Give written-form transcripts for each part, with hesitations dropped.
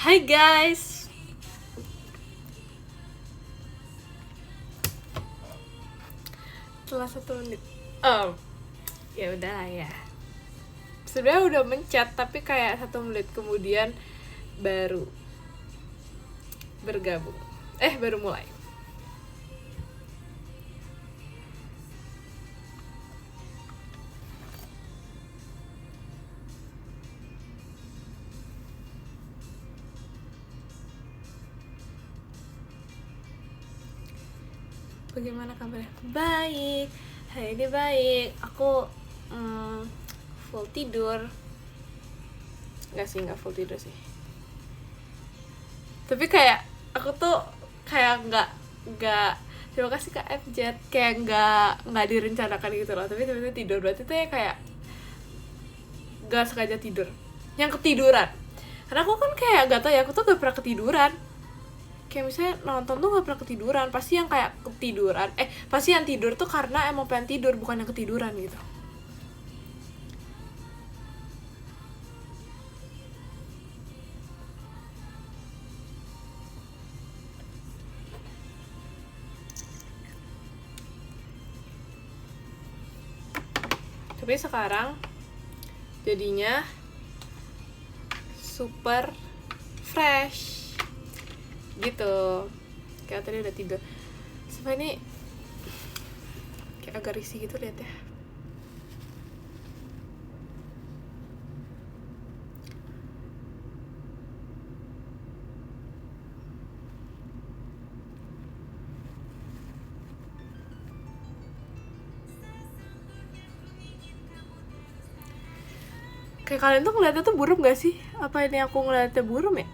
Hai guys. Setelah 1 menit. Ya udah lah ya. Sebenarnya udah menchat tapi kayak 1 menit kemudian baru bergabung. Baru mulai. Bagaimana kabarnya? Baik. Hari ini baik. Aku full tidur. Nggak full tidur sih. Tapi kayak aku tuh kayak nggak terima kasih Kak FJ, kayak nggak direncanakan gitu loh, tapi tiba-tiba tidur. Berarti tuh ya kayak nggak sengaja tidur, yang ketiduran. Karena aku kan kayak gak tau ya, aku tuh gak pernah ketiduran. Kayak misalnya nonton tuh gak pernah ketiduran, pasti yang kayak ketiduran, pasti yang tidur tuh karena emang pengen tidur, bukan yang ketiduran gitu. Tapi sekarang jadinya super fresh gitu. Kayak tadi udah tidur. Sampai ini kayak agak risih gitu lihat ya. Kayak kalian tuh ngeliatnya tuh buram gak sih? Apa ini aku ngeliatnya buram ya?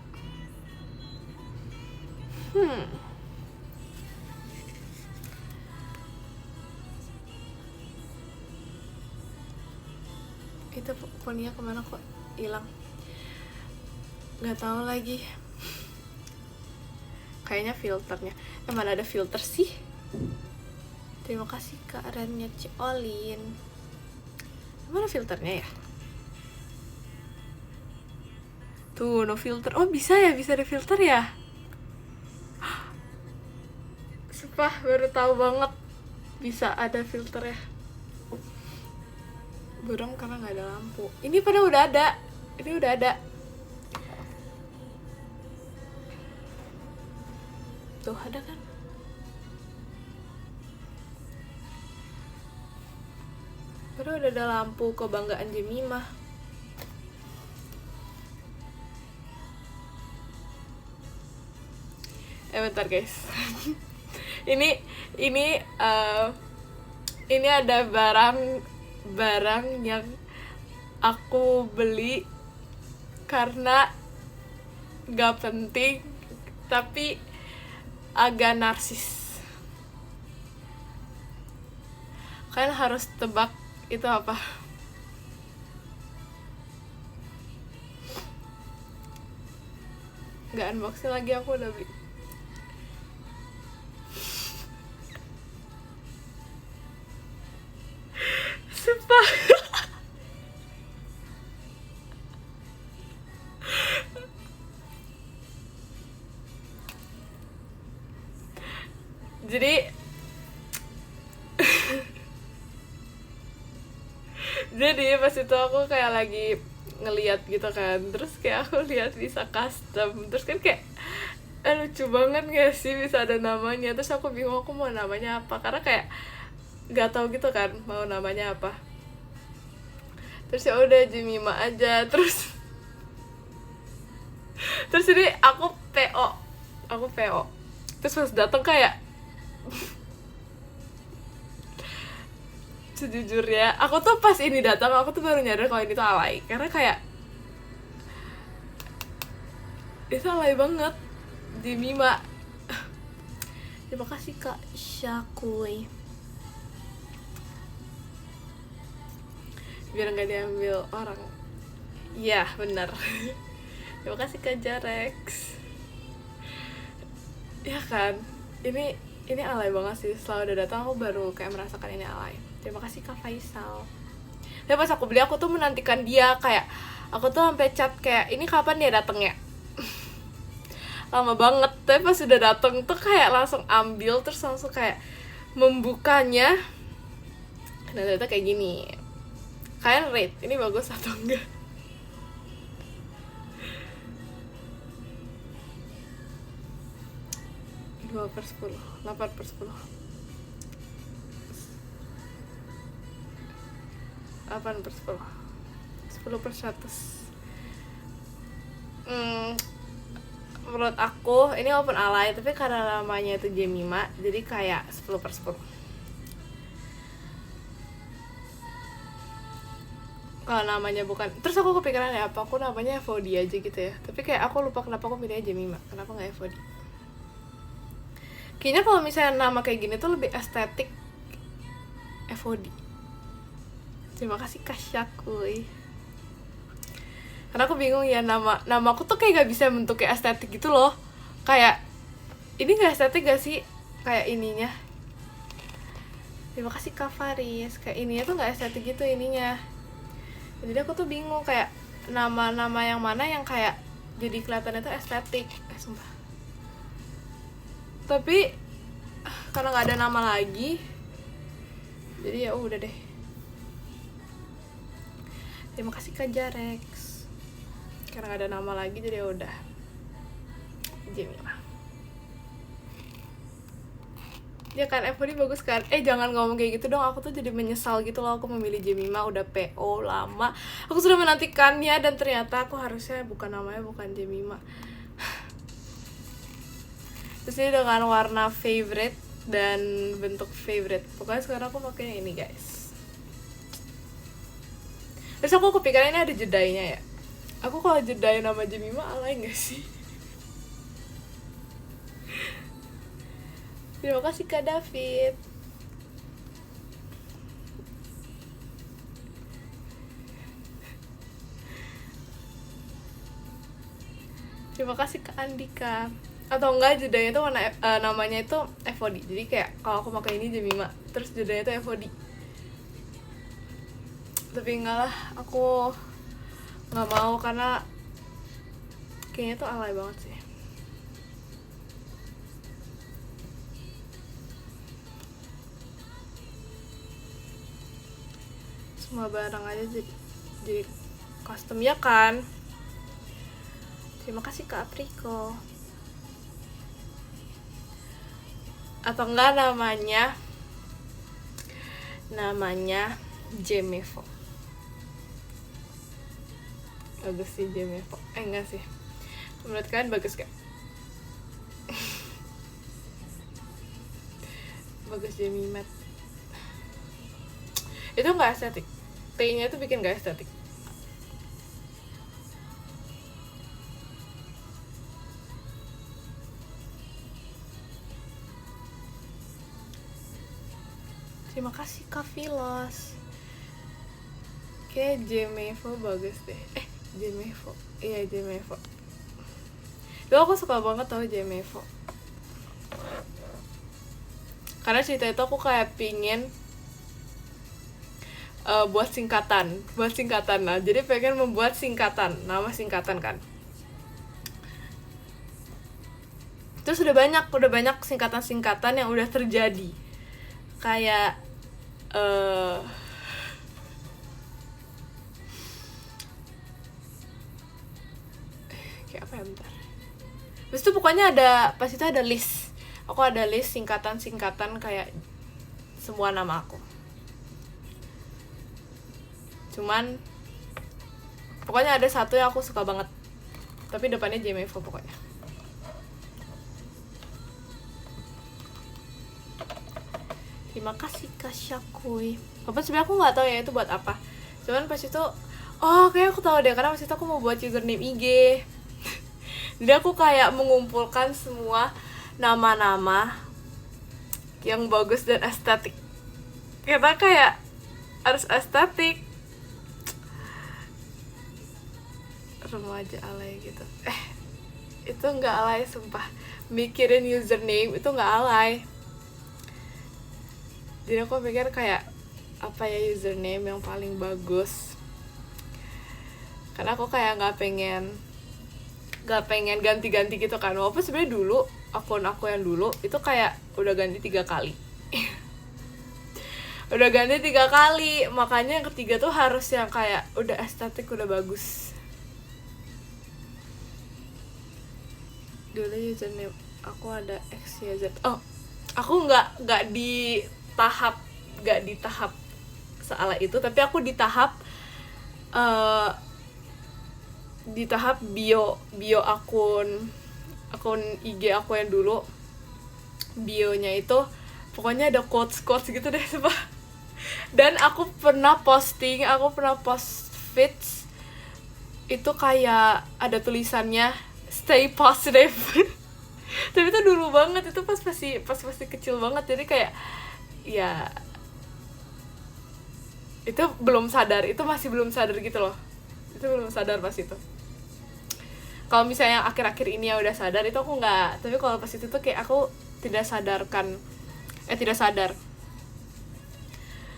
Itu poninya kemana kok hilang? Gak tahu lagi. Kayaknya filternya. Mana ada filter sih? Terima kasih Kak Rania Ciolin. Mana filternya ya? Tuh, no filter. Oh, bisa ya? Bisa ada filter ya? Sumpah, baru tahu banget bisa ada filter ya. Buram karena nggak ada lampu. Ini pada udah ada. Ini udah ada. Tuh, ada kan? Baru udah ada lampu kebanggaan Jemimah. Bentar guys. ini ada barang yang aku beli karena gak penting tapi agak narsis. Kalian harus tebak itu apa? Gak unboxing lagi, aku udah beli. Sumpah. jadi pas itu aku kayak lagi ngeliat gitu kan, terus kayak aku lihat bisa custom, terus kan kayak lucu banget gak sih bisa ada namanya. Terus aku bingung aku mau namanya apa, karena kayak nggak tahu gitu kan mau namanya apa. Terus ya udah Jemima aja. Terus ini aku PO. Terus pas datang kayak sejujurnya aku tuh pas ini datang aku tuh baru nyadar kalau ini tuh alay, karena kayak itu alay banget. Jemima. Terima kasih Kak Syakui. Biar nggak diambil orang. Iya benar. Terima kasih Kak Jarex. Ya kan, ini alay banget sih. Setelah udah datang aku baru kayak merasakan ini alay. Terima kasih Kak Faisal. Tapi pas aku beli aku tuh menantikan dia, kayak aku tuh sampai chat kayak ini kapan dia datangnya. lama banget, tapi pas udah dateng tuh kayak langsung ambil, terus langsung kayak membukanya. Nah ternyata kayak gini. Kalian rate ini bagus atau enggak? 2/10, 8/10, 8/10, 10/100. Menurut aku ini open alay, tapi karena namanya itu Jemima, jadi kayak 10/10. Kalau namanya bukan, terus aku kepikiran ya apa aku namanya FOD aja gitu ya, tapi kayak aku lupa kenapa aku pilihnya Jemima, kenapa nggak FOD. Kayaknya kalau misalnya nama kayak gini tuh lebih estetik FOD. Terima kasih Kasyakuy. Karena aku bingung ya, nama aku tuh kayak gak bisa bentuknya estetik gitu loh. Kayak ini gak estetik gak sih? Kayak ininya. Terima kasih Kak Faris. Kayak ininya tuh gak estetik gitu ininya. Jadi aku tuh bingung kayak nama-nama yang mana yang kayak jadi kelihatannya tuh estetik. Sumpah. Tapi karena gak ada nama lagi, jadi ya udah deh. Terima kasih Kak Jarex. Karena gak ada nama lagi, jadi ya udah Jemima. Ya kan, FOD bagus kan? Jangan ngomong kayak gitu dong, aku tuh jadi menyesal gitu loh. Aku memilih Jemima udah PO lama. Aku sudah menantikannya dan ternyata aku harusnya namanya bukan Jemima. Terus ini dengan warna favorite dan bentuk favorite. Pokoknya sekarang aku pakainya ini guys. Terus aku kepikiran ini ada jedainya ya. Aku kalau jedai nama Jemima alay gak sih? Terima kasih Kak David. Terima kasih Kak Andika. Atau enggak jedanya itu warna namanya itu FOD. Jadi kayak kalau aku pakai ini Jemima, terus jedanya itu FOD. Tapi enggak lah, aku nggak mau karena kayaknya tuh alay banget sih. Semua barang aja jadi custom ya kan. Terima kasih Kak Apriko. Atau enggak namanya Jemevo. Bagus sih Jemevo. Enggak sih. Menurut kalian bagus gak? Bagus Jemimat. Itu gak estetik. T-nya tuh bikin gak estetik. Terima kasih Kak Filos. Kayak Jemevo bagus deh. Jemevo. Iya Jemevo. Dulu aku suka banget tau Jemevo. Karena cerita itu aku kayak pingin buat singkatan lah. Jadi pengen membuat singkatan, nama singkatan kan. Terus udah banyak singkatan-singkatan yang udah terjadi. Kayak kayak apa ya, bentar. Terus itu pokoknya pas itu ada list. Aku ada list singkatan-singkatan kayak semua nama aku. Cuman pokoknya ada satu yang aku suka banget. Tapi depannya Jemevo pokoknya. Terima kasih Kak Syakuy. Apa sebenarnya aku nggak tahu ya itu buat apa. Cuman pas itu, kayak aku tahu deh karena pas itu aku mau buat username IG. Jadi aku kayak mengumpulkan semua nama-nama yang bagus dan estetik. Karena kayak harus estetik. Remaja alay gitu. Itu nggak alay sumpah. Mikirin username itu nggak alay. Jadi aku pikir kayak apa ya username yang paling bagus. Karena aku kayak nggak pengen gak pengen ganti-ganti gitu kan, walaupun sebenarnya dulu akun aku yang dulu itu kayak udah ganti 3 kali udah ganti 3 kali, makanya yang ketiga tuh harus yang kayak udah estetik, udah bagus. Dulu username aku ada XYZ. Oh, aku nggak di tahap salah itu, tapi aku di tahap bio akun IG aku yang dulu, bionya itu pokoknya ada quotes gitu deh sumpah. Dan aku pernah post feeds itu kayak ada tulisannya stay positive tapi itu dulu banget, itu pas masih kecil banget, jadi kayak ya itu belum sadar, itu masih belum sadar gitu loh, itu belum sadar pas itu. Kalau misalnya yang akhir-akhir ini ya udah sadar, itu aku nggak, tapi kalau pas itu tuh kayak aku tidak sadar.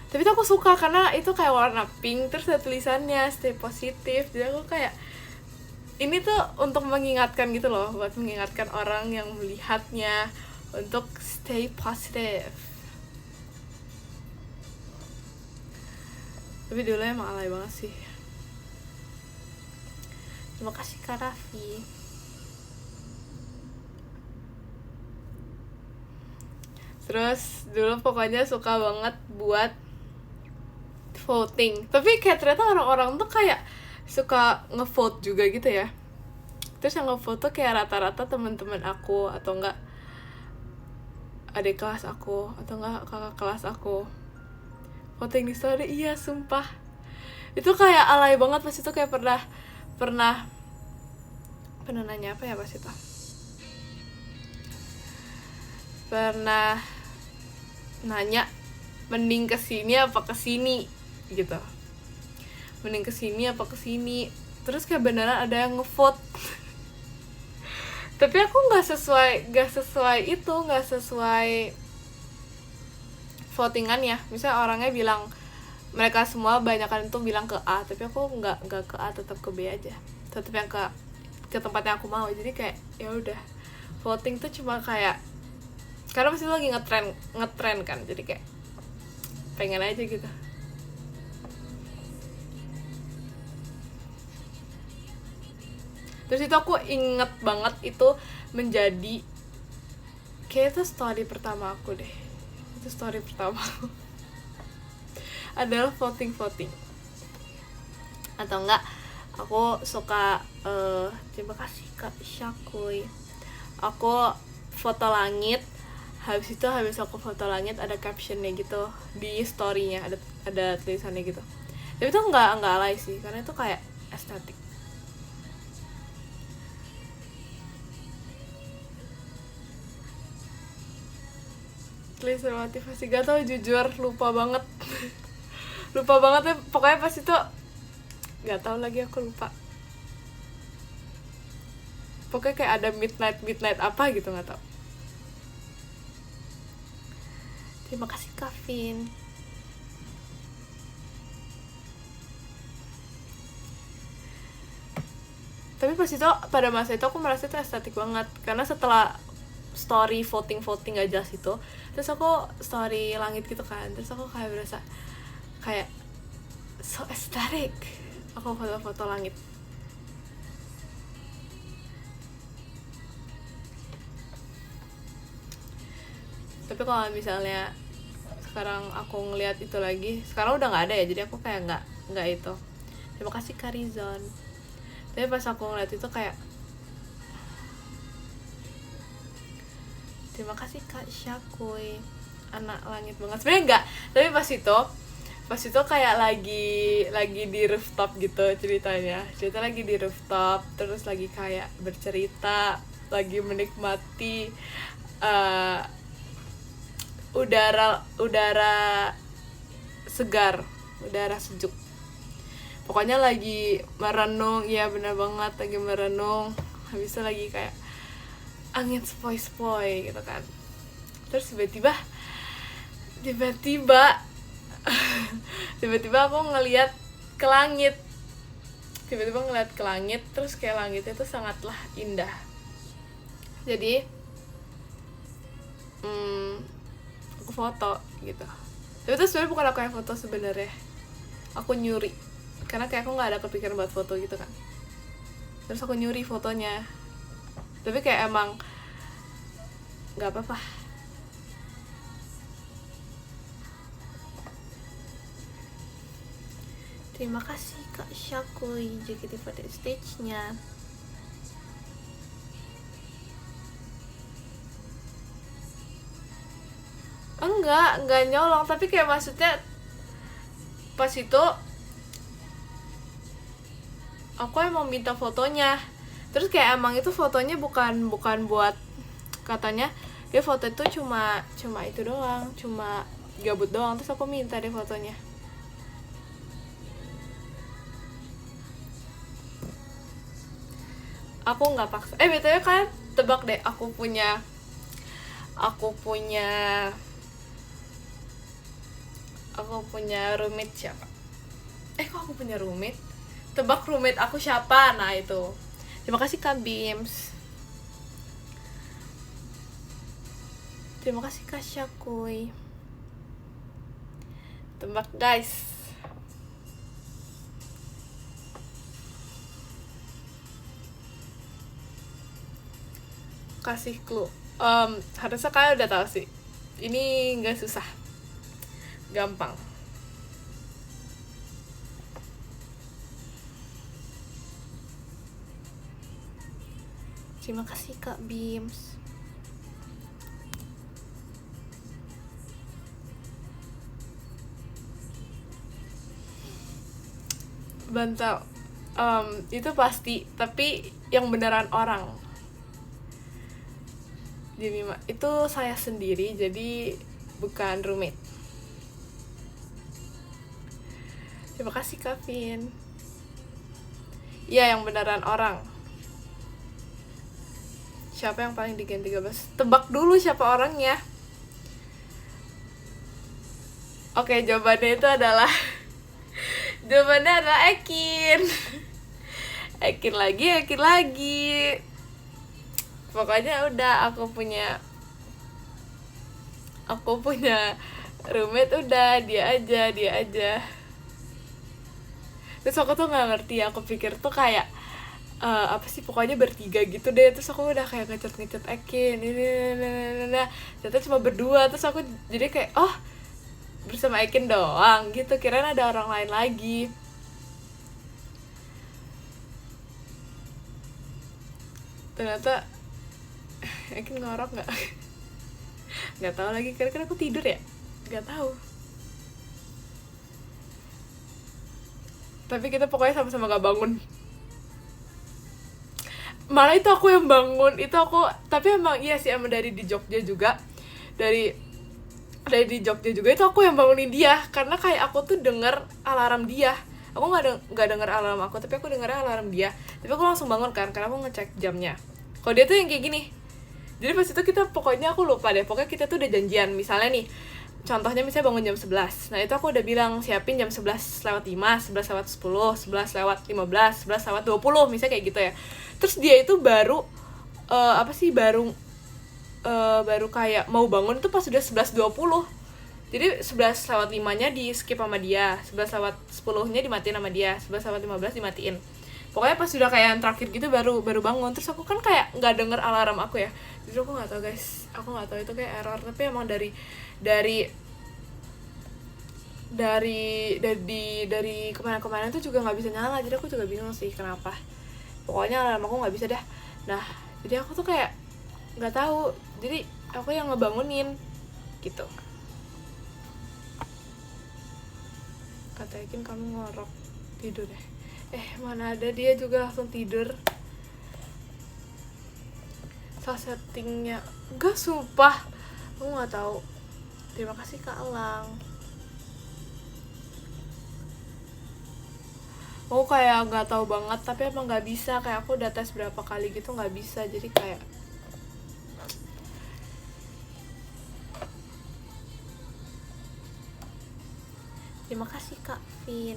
Tapi itu aku suka karena itu kayak warna pink, terus ada tulisannya stay positif, jadi aku kayak ini tuh untuk mengingatkan gitu loh, buat mengingatkan orang yang melihatnya untuk stay positive. Tapi dulu emang alay banget sih. Terima kasih Kak Raffi. Terus dulu pokoknya suka banget buat voting, tapi kayak ternyata orang-orang tuh kayak suka ngevote juga gitu ya. Terus yang ngevote tuh kayak rata-rata teman-teman aku, atau enggak adik kelas aku, atau enggak kakak kelas aku. Voting di story, iya sumpah. Itu kayak alay banget pas itu, kayak pernah nanya apa ya pas itu. Pernah nanya mending kesini apa kesini gitu, mending kesini apa kesini, terus kayak beneran ada yang ngevote tapi aku nggak sesuai votingannya. Misalnya orangnya bilang, mereka semua banyakan tuh bilang ke A, tapi aku nggak ke A, tetap ke B aja, tetap yang ke tempat yang aku mau. Jadi kayak ya udah, voting tuh cuma kayak karena masih lagi ngetren kan, jadi kayak pengen aja gitu. Terus itu aku inget banget, itu menjadi kayak itu story pertama aku deh. Itu story pertama aku adalah voting. Atau enggak, aku suka terima kasih Kak Syakuy, aku foto langit, habis aku foto langit ada captionnya gitu di storynya, ada tulisannya gitu. Tapi itu nggak alay sih, karena itu kayak estetik. Tulisan motivasi, gak tau, jujur lupa banget ya, pokoknya pas itu gak tau lagi, aku lupa. Pokoknya kayak ada midnight apa gitu, gak tau. Terima kasih Kavin. Tapi pas itu, pada masa itu aku merasa itu estetik banget, karena setelah story voting gak jelas itu, terus aku story langit gitu kan, terus aku kayak berasa kayak so estetik, aku foto langit. Tapi kalau misalnya sekarang aku ngeliat itu lagi, sekarang udah nggak ada ya, jadi aku kayak nggak itu. Terima kasih Karizon. Tapi pas aku ngeliat itu kayak terima kasih Kak Syakuy, anak langit banget. Sebenarnya enggak, tapi pas itu kayak lagi di rooftop gitu ceritanya. Cerita lagi di rooftop, terus lagi kayak bercerita, lagi menikmati udara segar, udara sejuk. Pokoknya lagi merenung, ya benar banget, lagi merenung. Habis itu lagi kayak angin sepoi-sepoi gitu kan. Terus tiba-tiba aku ngeliat ke langit. tiba-tiba ngeliat ke langit, terus kayak langitnya tuh sangatlah indah. Jadi aku foto gitu. Tapi itu sebenarnya bukan aku yang foto sebenarnya, aku nyuri, karena kayak aku nggak ada kepikiran buat foto gitu kan. Terus aku nyuri fotonya, tapi kayak emang nggak apa-apa. Terima kasih Kak Syakoy JKT48 stage-nya. Enggak nyolong, tapi kayak maksudnya pas itu aku emang minta fotonya. Terus kayak emang itu fotonya bukan buat, katanya dia foto itu cuma itu doang, cuma gabut doang. Terus aku minta deh fotonya. Aku nggak paksa. BTW kan tebak deh, aku punya roommate siapa? Kok aku punya roommate? Tebak roommate aku siapa? Nah itu. Terima kasih Kak Bims. Terima kasih Kak Syakoy. Tebak guys. Kasih clue. Harusnya kalian udah tahu sih. Ini nggak susah, gampang. Terima kasih Kak Bims. Bantau. Itu pasti, tapi yang beneran orang. Jadi itu saya sendiri, jadi bukan roommate. Terima kasih Kak Vin. Iya, yang beneran orang. Siapa yang paling di Gen 13? Tebak dulu siapa orangnya. Oke, jawabannya itu adalah jawabannya adalah Ekin. Ekin lagi. Pokoknya udah, aku punya roommate, udah dia aja. Terus aku tuh nggak ngerti, aku pikir tuh kayak apa sih, pokoknya bertiga gitu deh. Terus aku udah kayak ngechat Ekin ini, ternyata cuma berdua. Terus aku jadi kayak bersama Ekin doang gitu, kirain ada orang lain lagi. Ternyata Ekin ngorok nggak tahu lagi, kira-kira aku tidur ya, nggak tahu. Tapi kita pokoknya sama-sama gak bangun. Malah itu aku yang bangun, tapi emang iya sih, emang dari di Jogja juga, dari di Jogja juga itu aku yang bangunin dia, karena kayak aku tuh denger alarm dia. Aku nggak denger alarm aku, tapi aku denger alarm dia. Tapi aku langsung bangun kan, karena aku ngecek jamnya. Kalau dia tuh yang kayak gini. Jadi pas itu kita, pokoknya aku lupa deh, pokoknya kita tuh udah janjian, misalnya nih, contohnya misalnya bangun jam 11. Nah itu aku udah bilang siapin jam 11:05, 11:10, 11:15, 11:20, misalnya kayak gitu ya. Terus dia itu baru baru kayak mau bangun tuh pas udah 11:20. Jadi 11:05-nya di skip sama dia, 11:10-nya dimatiin sama dia, 11:15 dimatiin. Pokoknya pas udah kayak yang terakhir gitu baru bangun. Terus aku kan kayak nggak denger alarm aku ya, jadi aku nggak tahu guys, aku nggak tahu itu kayak error. Tapi emang dari kemarin-kemarin tuh juga nggak bisa nyala, jadi aku juga bingung sih kenapa. Pokoknya alarm aku nggak bisa dah. Nah jadi aku tuh kayak nggak tahu, jadi aku yang ngebangunin gitu. Kata Ekin kamu ngorok tidur deh. Mana ada, dia juga langsung tidur. Salah settingnya enggak, sumpah aku nggak tahu. Terima kasih Kak Elang. Aku kayak nggak tahu banget, tapi emang nggak bisa. Kayak aku udah tes berapa kali gitu nggak bisa, jadi kayak terima kasih Kak Vin.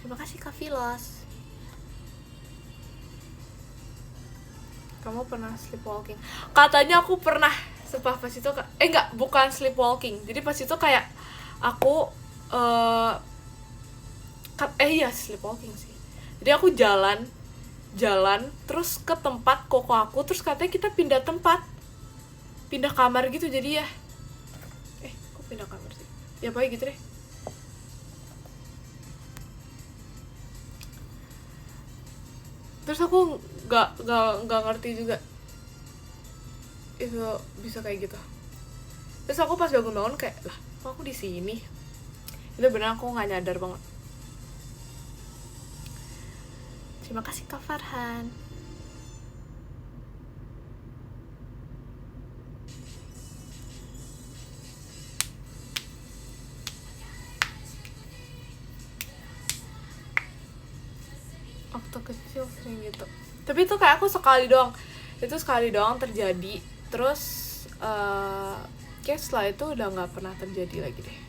Terima kasih Kak Filos. Kamu pernah sleepwalking? Katanya aku pernah. Sumpah pas itu enggak, bukan sleepwalking. Jadi pas itu kayak aku iya sleepwalking sih. Jadi aku jalan terus ke tempat koko aku, terus katanya kita pindah kamar gitu. Jadi ya kok pindah kamar sih? Ya pokoknya gitu deh. Terus aku nggak ngerti juga itu bisa kayak gitu. Terus aku pas bangun kayak, lah kok aku di sini? Itu benar aku nggak nyadar banget. Terima kasih Kak Farhan. Waktu kecil sering gitu. Tapi itu kayak aku sekali doang. Itu sekali doang terjadi. Terus kayak setelah itu udah nggak pernah terjadi lagi deh.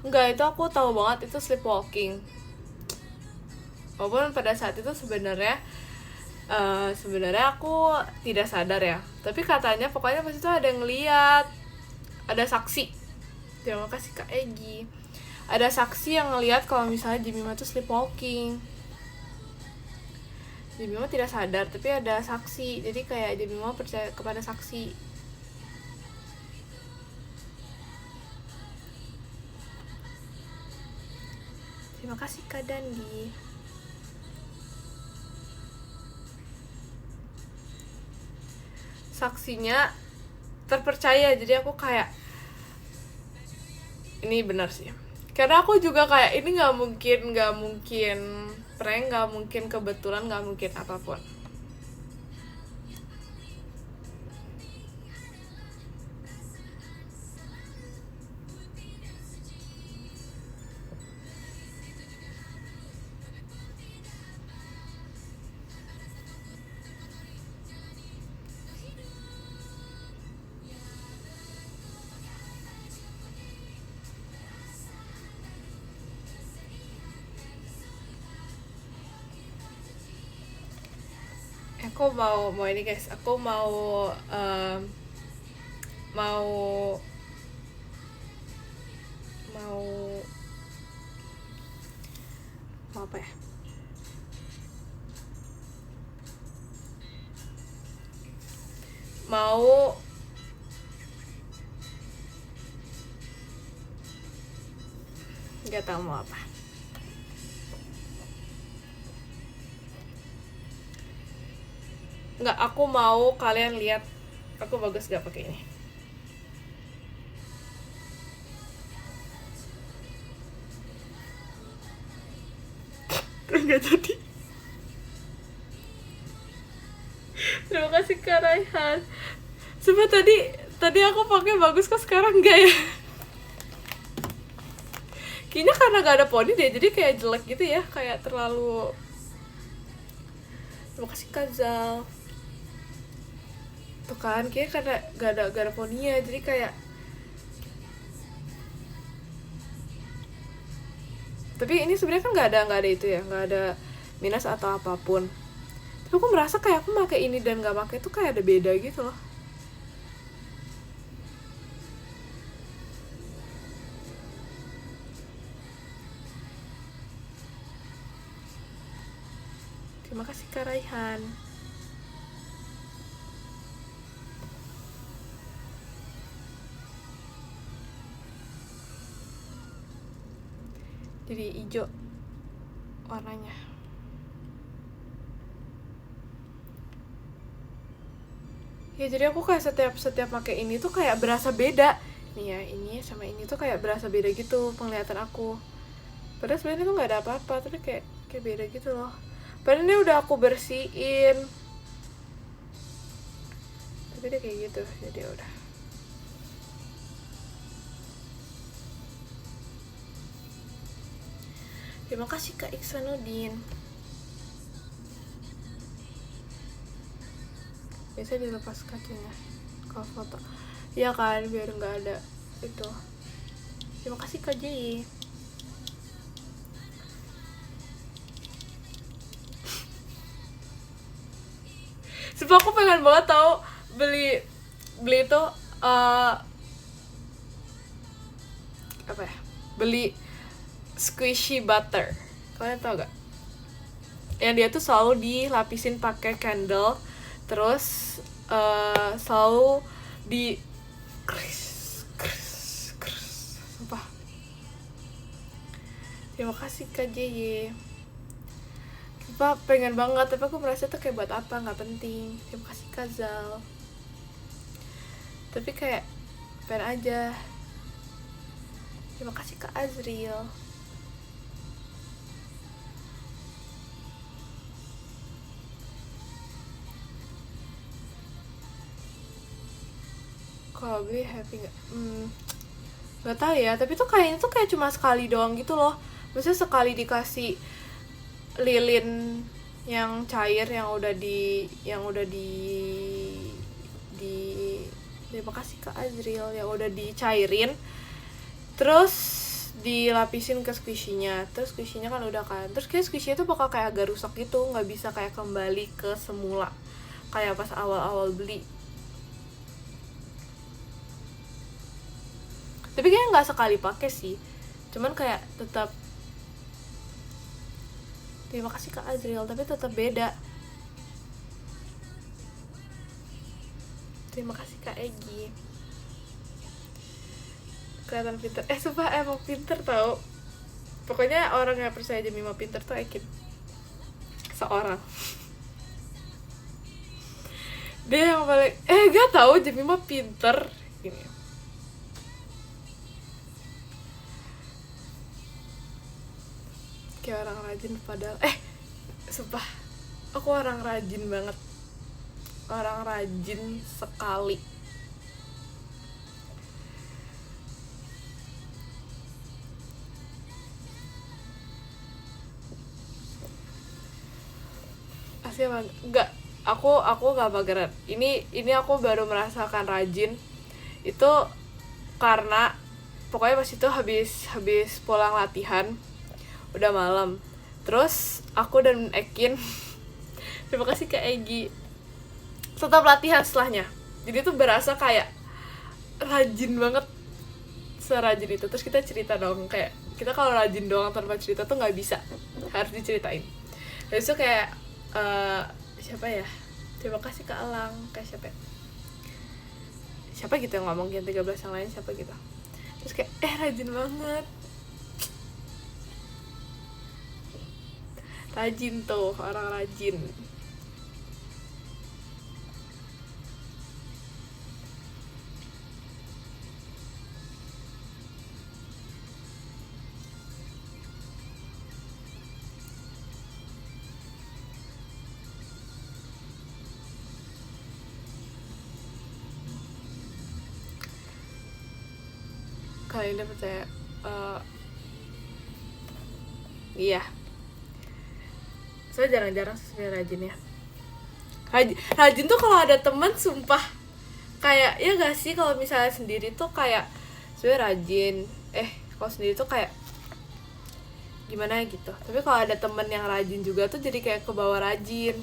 Enggak, itu aku tahu banget itu sleepwalking. Walaupun pada saat itu sebenarnya aku tidak sadar ya. Tapi katanya pokoknya pas itu ada yang ngeliat, ada saksi. Terima kasih Kak Egi. Ada saksi yang ngeliat kalau misalnya Jemima tuh sleepwalking. Jemima tidak sadar, tapi ada saksi. Jadi kayak Jemima percaya kepada saksi. Terima kasih Kak Dandi. Saksinya terpercaya, jadi aku kayak ini benar sih. Karena aku juga kayak ini nggak mungkin prank, nggak mungkin kebetulan, nggak mungkin apapun. Aku mau ini guys, aku mau apa ya? Nggak tahu mau apa. Nggak, aku mau kalian lihat aku bagus gak pakai ini. Nggak jadi. Terima kasih Kak Raihan. Coba tadi aku pakai bagus, kok sekarang enggak ya? Kayaknya karena gak ada poni deh, jadi kayak jelek gitu ya, kayak terlalu. Terima kasih Kak Zal. Tuh kan, kayak karena gak ada poninya, jadi kayak. Tapi ini sebenarnya kan nggak ada itu ya, nggak ada minus atau apapun. Tapi aku merasa kayak aku pakai ini dan nggak pakai itu kayak ada beda gitu loh. Terima kasih Kak Raihan. Jadi hijau warnanya. Ya jadi aku kayak setiap pakai ini tuh kayak berasa beda. Nih ya, ini sama ini tuh kayak berasa beda gitu penglihatan aku. Padahal sebenarnya tuh nggak ada apa-apa, tapi kayak beda gitu loh. Padahal ini udah aku bersihin. tapi dia kayak gitu, jadi ya udah. Terima kasih Kak Iksanuddin. Biasanya dilepas kacanya kalau foto, ya kan, biar nggak ada itu. Terima kasih Kak J. Sumpah aku pengen banget tau beli itu apa ya, beli squishy butter. Kalian tau gak? Yang dia tuh selalu dilapisin pakai candle, terus selalu di kris. Sumpah. Terima kasih Kak JY. Sumpah pengen banget, tapi aku merasa tuh kayak buat apa, nggak penting. Terima kasih Kak Zal. Tapi kayak pengen aja. Terima kasih Kak Azriel. Kalau beli happy nggak tahu ya, tapi tuh kayaknya tuh kayak cuma sekali doang gitu loh. Maksudnya sekali dikasih lilin yang cair yang udah di terima kasih Kak Azriel, yang udah dicairin terus dilapisin ke squishy-nya. Terus squishy-nya kan udah kan, terus kayak squishy-nya tuh bakal kayak agak rusak gitu, nggak bisa kayak kembali ke semula kayak pas awal-awal beli. Tapi kayaknya nggak sekali pakai sih, cuman kayak tetap. Terima kasih Kak Azriel, tapi tetap beda. Terima kasih Kak Egi. Kelihatan pinter. Sumpah emang pinter tau. Pokoknya orang yang percaya Jemima pinter tuh Ekin seorang. Dia yang paling gak tau Jemima pinter gini. Kayak orang rajin padahal sumpah aku orang rajin banget, orang rajin sekali. Asli enggak, aku gak mageran. Ini aku baru merasakan rajin itu karena pokoknya pas itu habis pulang latihan udah malam, terus aku dan Ekin terima kasih Kak Egi tetap latihan setelahnya, jadi tuh berasa kayak rajin banget, serajin itu. Terus kita cerita dong, kayak kita kalau rajin doang tanpa cerita tuh nggak bisa, harus diceritain. Terus itu kayak siapa ya, terima kasih Kak Alang, kayak siapa gitu yang ngomong yang 13 yang lain siapa gitu. Terus kayak rajin banget, rajin tuh, orang rajin. Kalian udah percaya? Iya. Saya jarang-jarang sebenarnya rajin ya. Rajin tuh kalau ada teman, sumpah kayak ya gak sih, kalau misalnya sendiri tuh kayak sebenarnya rajin, kalau sendiri tuh kayak gimana gitu. Tapi kalau ada temen yang rajin juga tuh jadi kayak kebawa rajin.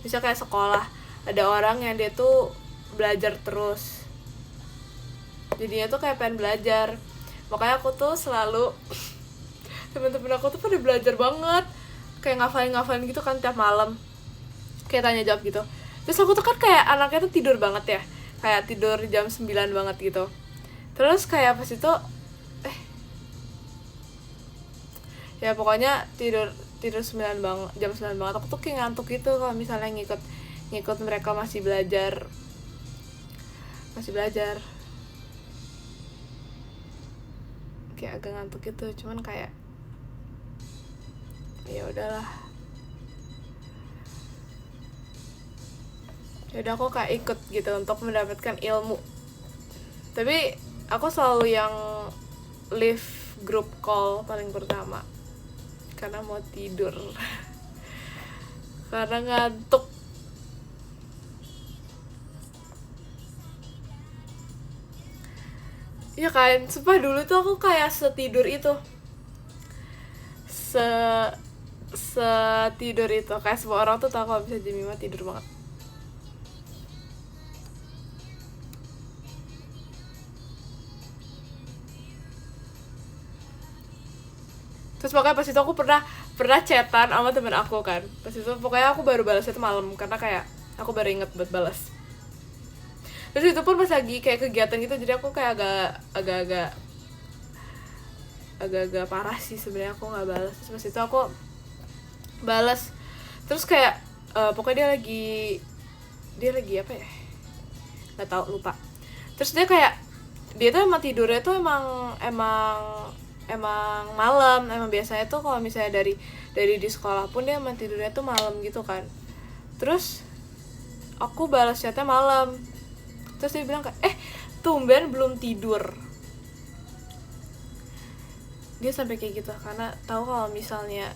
Misal kayak sekolah, ada orang yang dia tuh belajar terus, jadinya tuh kayak pengen belajar. Makanya aku tuh selalu temen-temen aku tuh pada belajar banget, kayak ngafalin gitu kan tiap malam, kayak tanya jawab gitu. Terus aku tuh kan kayak anaknya tuh tidur banget ya, kayak tidur jam 9 banget gitu. Terus kayak pas itu ya pokoknya tidur 9 banget, jam 9 banget. Aku tuh kayak ngantuk gitu kalau misalnya ngikut mereka masih belajar. Kayak agak ngantuk gitu, cuman kayak ya udahlah. Yaudah aku kayak ikut gitu untuk mendapatkan ilmu. Tapi aku selalu yang leave group call paling pertama karena mau tidur. Karena ngantuk. Ya kan, sumpah dulu tuh aku kayak setidur itu. Setidur itu kayak semua orang tuh tahu kalau bisa Jemima tidur banget. Terus pokoknya pas itu aku pernah chatan sama temen aku kan. Pas itu pokoknya aku baru balas itu malam karena kayak aku baru inget buat balas. Terus itu pun pas lagi kayak kegiatan gitu, jadi aku kayak agak-agak parah sih sebenarnya aku nggak balas. Terus pas itu aku balas, terus kayak pokoknya dia lagi apa ya, nggak tahu, lupa. Terus dia tuh emang tidurnya tuh emang malam. Emang biasanya tuh kalau misalnya dari di sekolah pun dia emang tidurnya tuh malam gitu kan. Terus aku balas chatnya malam, terus dia bilang kayak tumben belum tidur. Dia sampai kayak gitu karena tahu kalau misalnya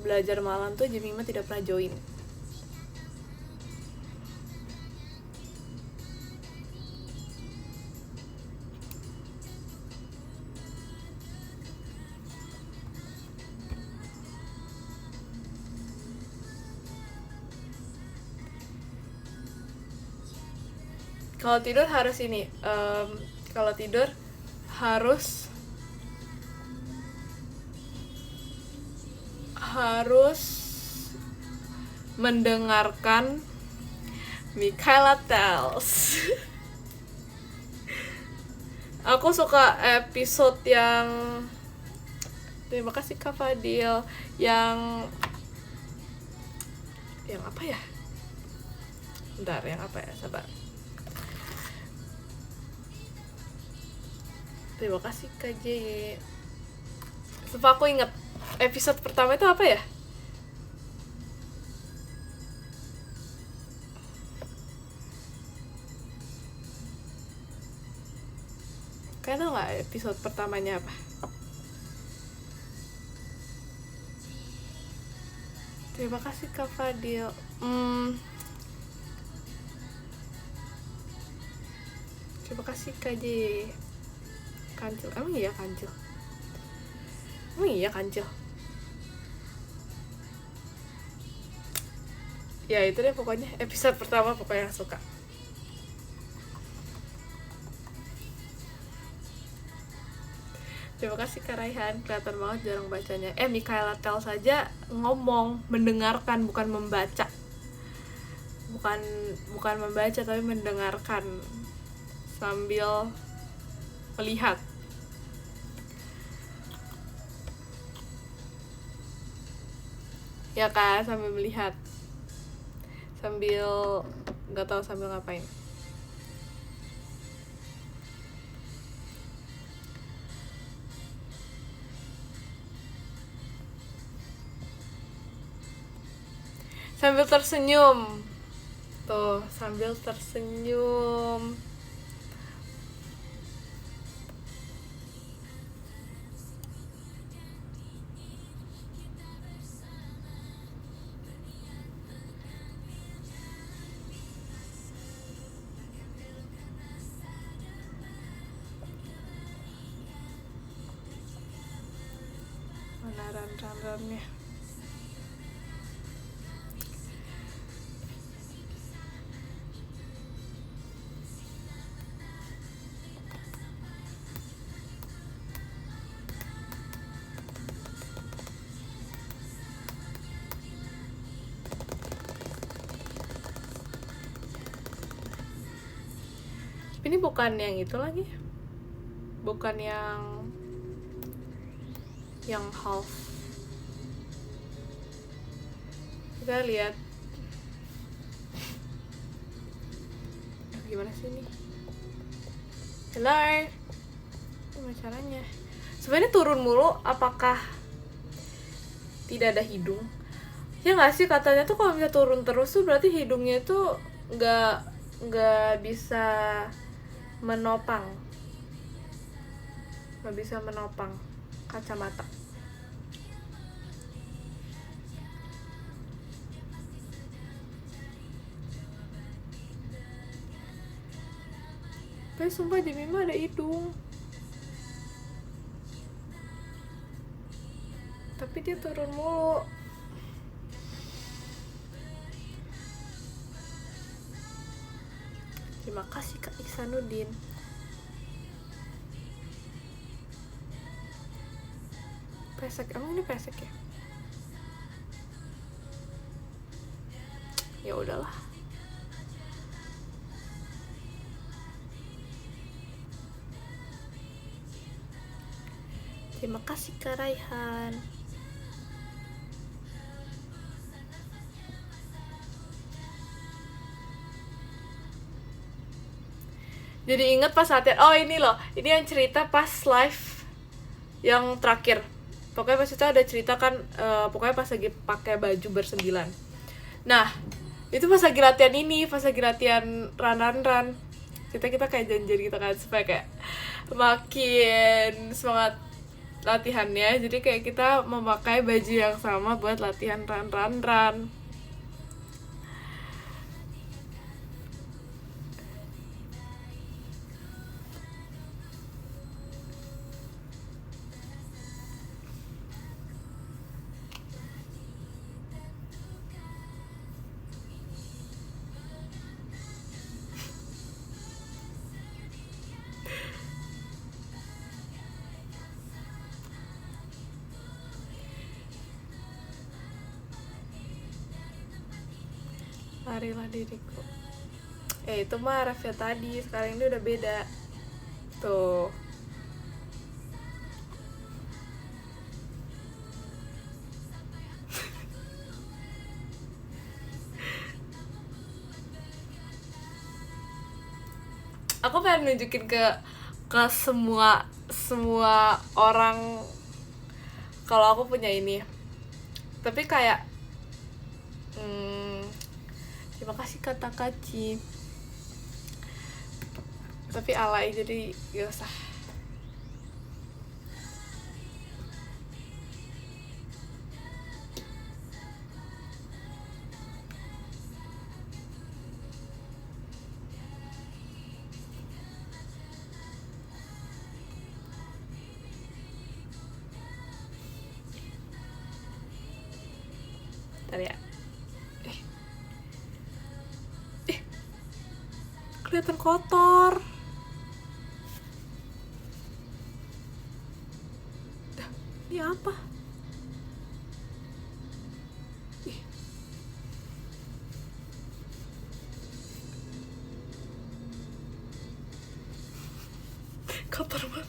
belajar malam tuh Jemima tidak pernah join. Kalau tidur harus ini, kalau tidur harus mendengarkan Mikaela Tells. Aku suka episode yang, terima kasih Kak Fadil, yang apa ya? Bentar, yang apa ya? Sabar. Terima kasih Kak J. Supaya aku inget episode pertama itu apa ya? Kalian tau gak episode pertamanya apa? Terima kasih Kak Fadil. Terima kasih Kak J. Kancil, emang iya kancil? Ya itu deh pokoknya episode pertama pokoknya yang suka. Terima kasih Kak Raihan, kelihatan banget jarang bacanya. Mikaela Tells saja ngomong, mendengarkan, bukan membaca. Bukan membaca tapi mendengarkan sambil melihat. Ya kan, sambil melihat, sambil nggak tahu sambil ngapain. Sambil tersenyum tuh, sambil tersenyum. Mana ran-rannya? Ini bukan yang itu lagi, bukan yang half. Kita lihat gimana sih ini. Hello, gimana caranya? Sebenarnya turun mulu, apakah tidak ada hidung? Ya nggak sih, katanya tuh kalau bisa turun terus tuh berarti hidungnya tuh nggak nggak bisa menopang kacamata. Tapi sumpah di Mima ada hidung, tapi dia turun mulu. Terima kasih Kak Iksanuddin. Pesek, emang ini pesek ya? Ya udahlah. Terima kasih Kak Raihan. Jadi inget pas latihan, oh ini loh, ini yang cerita pas live yang terakhir. Pokoknya pas itu ada cerita kan, pokoknya pas lagi pakai baju bersembilan. Nah, itu pas lagi latihan ini, pas lagi latihan run. Kita kayak janjian gitu kan, supaya kayak makin semangat latihannya. Jadi kayak kita memakai baju yang sama buat latihan run. Larilah diriku. Itu mah ref ya tadi, sekarang ini udah beda. Tuh. Aku pengen nunjukin ke semua orang kalau aku punya ini. Tapi kayak terima kasih kata Kaci. Tapi alay, jadi gak usah. Ntar ya. Kelihatan kotor. Ini apa? Kotor banget.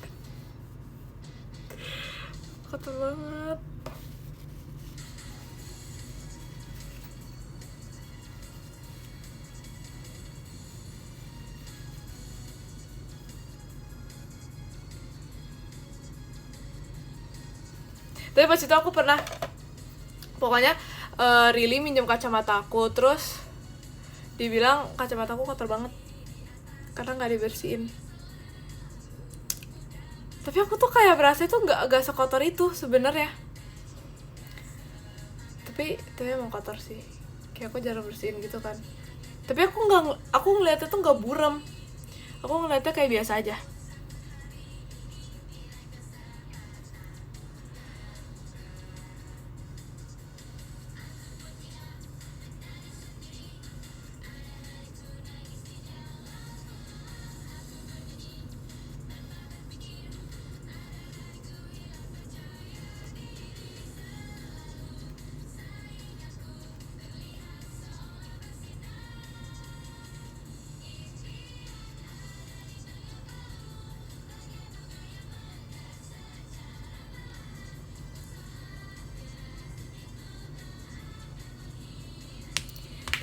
Tapi pas itu aku pernah, pokoknya Rili minjem kacamata aku, terus dibilang kacamata aku kotor banget karena nggak dibersihin. Tapi aku tuh kayak berasa itu nggak sekotor itu sebenarnya. Tapi emang kotor sih. Kayak aku jarang bersihin gitu kan. Tapi aku ngeliatnya tuh nggak buram. Aku ngeliatnya kayak biasa aja.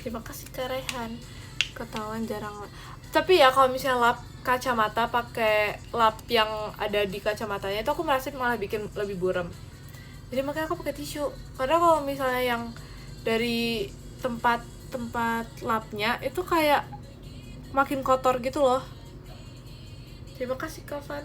Terima kasih Kak Rehan. Ketahuan jarang. Tapi ya kalau misalnya lap kacamata pakai lap yang ada di kacamatanya itu aku merasa malah bikin lebih buram. Jadi makanya aku pakai tisu. Karena kalau misalnya yang dari tempat tempat lapnya itu kayak makin kotor gitu loh. Terima kasih Kak Fan.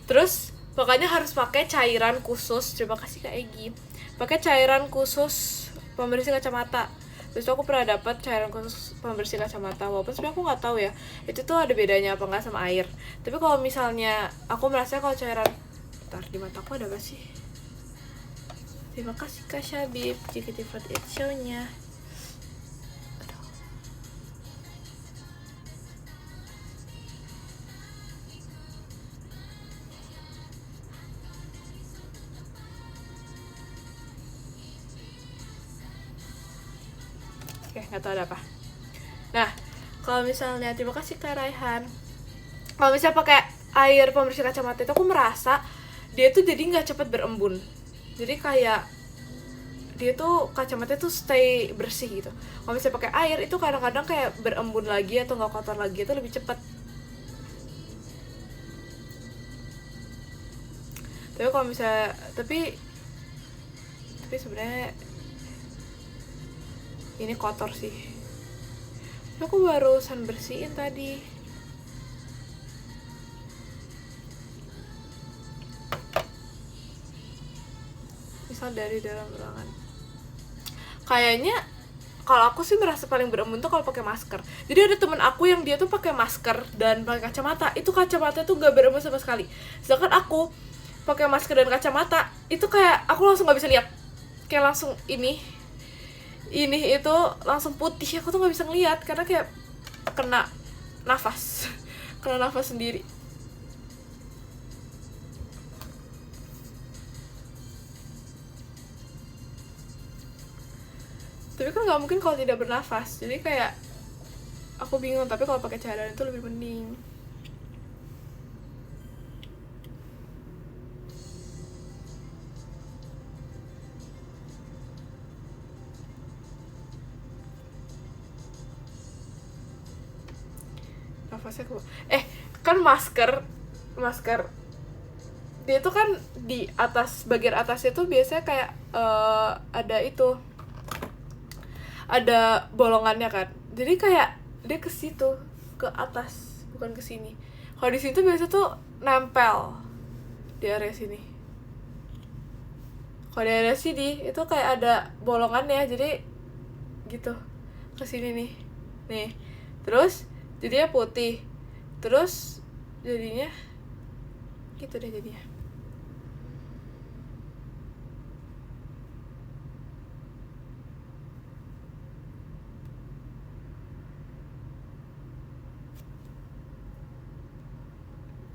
Terus pokoknya harus pakai cairan khusus. Terima kasih Kak Egi. Pakai cairan khusus pembersih kacamata. Terus aku pernah dapat cairan khusus pembersih kacamata. Walaupun sebenarnya aku nggak tahu ya itu tuh ada bedanya apa nggak sama air. Tapi kalau misalnya aku merasa kalau cairan, bentar, di mataku ada apa sih? Terima kasih Kak Syabib JKT48 show-nya. Oke, nggak tahu ada apa. Nah, kalau misalnya, terima kasih Kak Raihan. Kalau misalnya pakai air pembersih kacamata itu aku merasa dia tuh jadi nggak cepet berembun. Jadi kayak dia tuh kacamata tuh stay bersih gitu. Kalau misalnya pakai air itu kadang-kadang kayak berembun lagi atau nggak kotor lagi, itu lebih cepet. Tapi kalau misalnya tapi sebenarnya ini kotor sih. Aku barusan bersihin tadi. Misal dari dalam ruangan. Kayaknya kalau aku sih merasa paling berembun tuh kalau pakai masker. Jadi ada temen aku yang dia tuh pakai masker dan pakai kacamata. Itu kacamata tuh gak berembun sama sekali. Sedangkan aku pakai masker dan kacamata itu kayak aku langsung gak bisa lihat. Kayak langsung ini itu langsung putih. Aku tuh nggak bisa ngeliat karena kayak kena nafas kena nafas sendiri. Tapi kan nggak mungkin kalau tidak bernafas, jadi kayak aku bingung. Tapi kalau pakai cairan itu lebih mending. Nafasnya kan masker dia tuh kan di atas, bagian atasnya tuh biasanya kayak ada bolongannya kan, jadi kayak dia ke situ, ke atas, bukan ke sini. Kalau di sini tuh biasa tuh nempel di area sini. Kalau di area sini itu kayak ada bolongannya, jadi gitu ke sini nih, terus jadinya putih, terus jadinya gitu deh jadinya.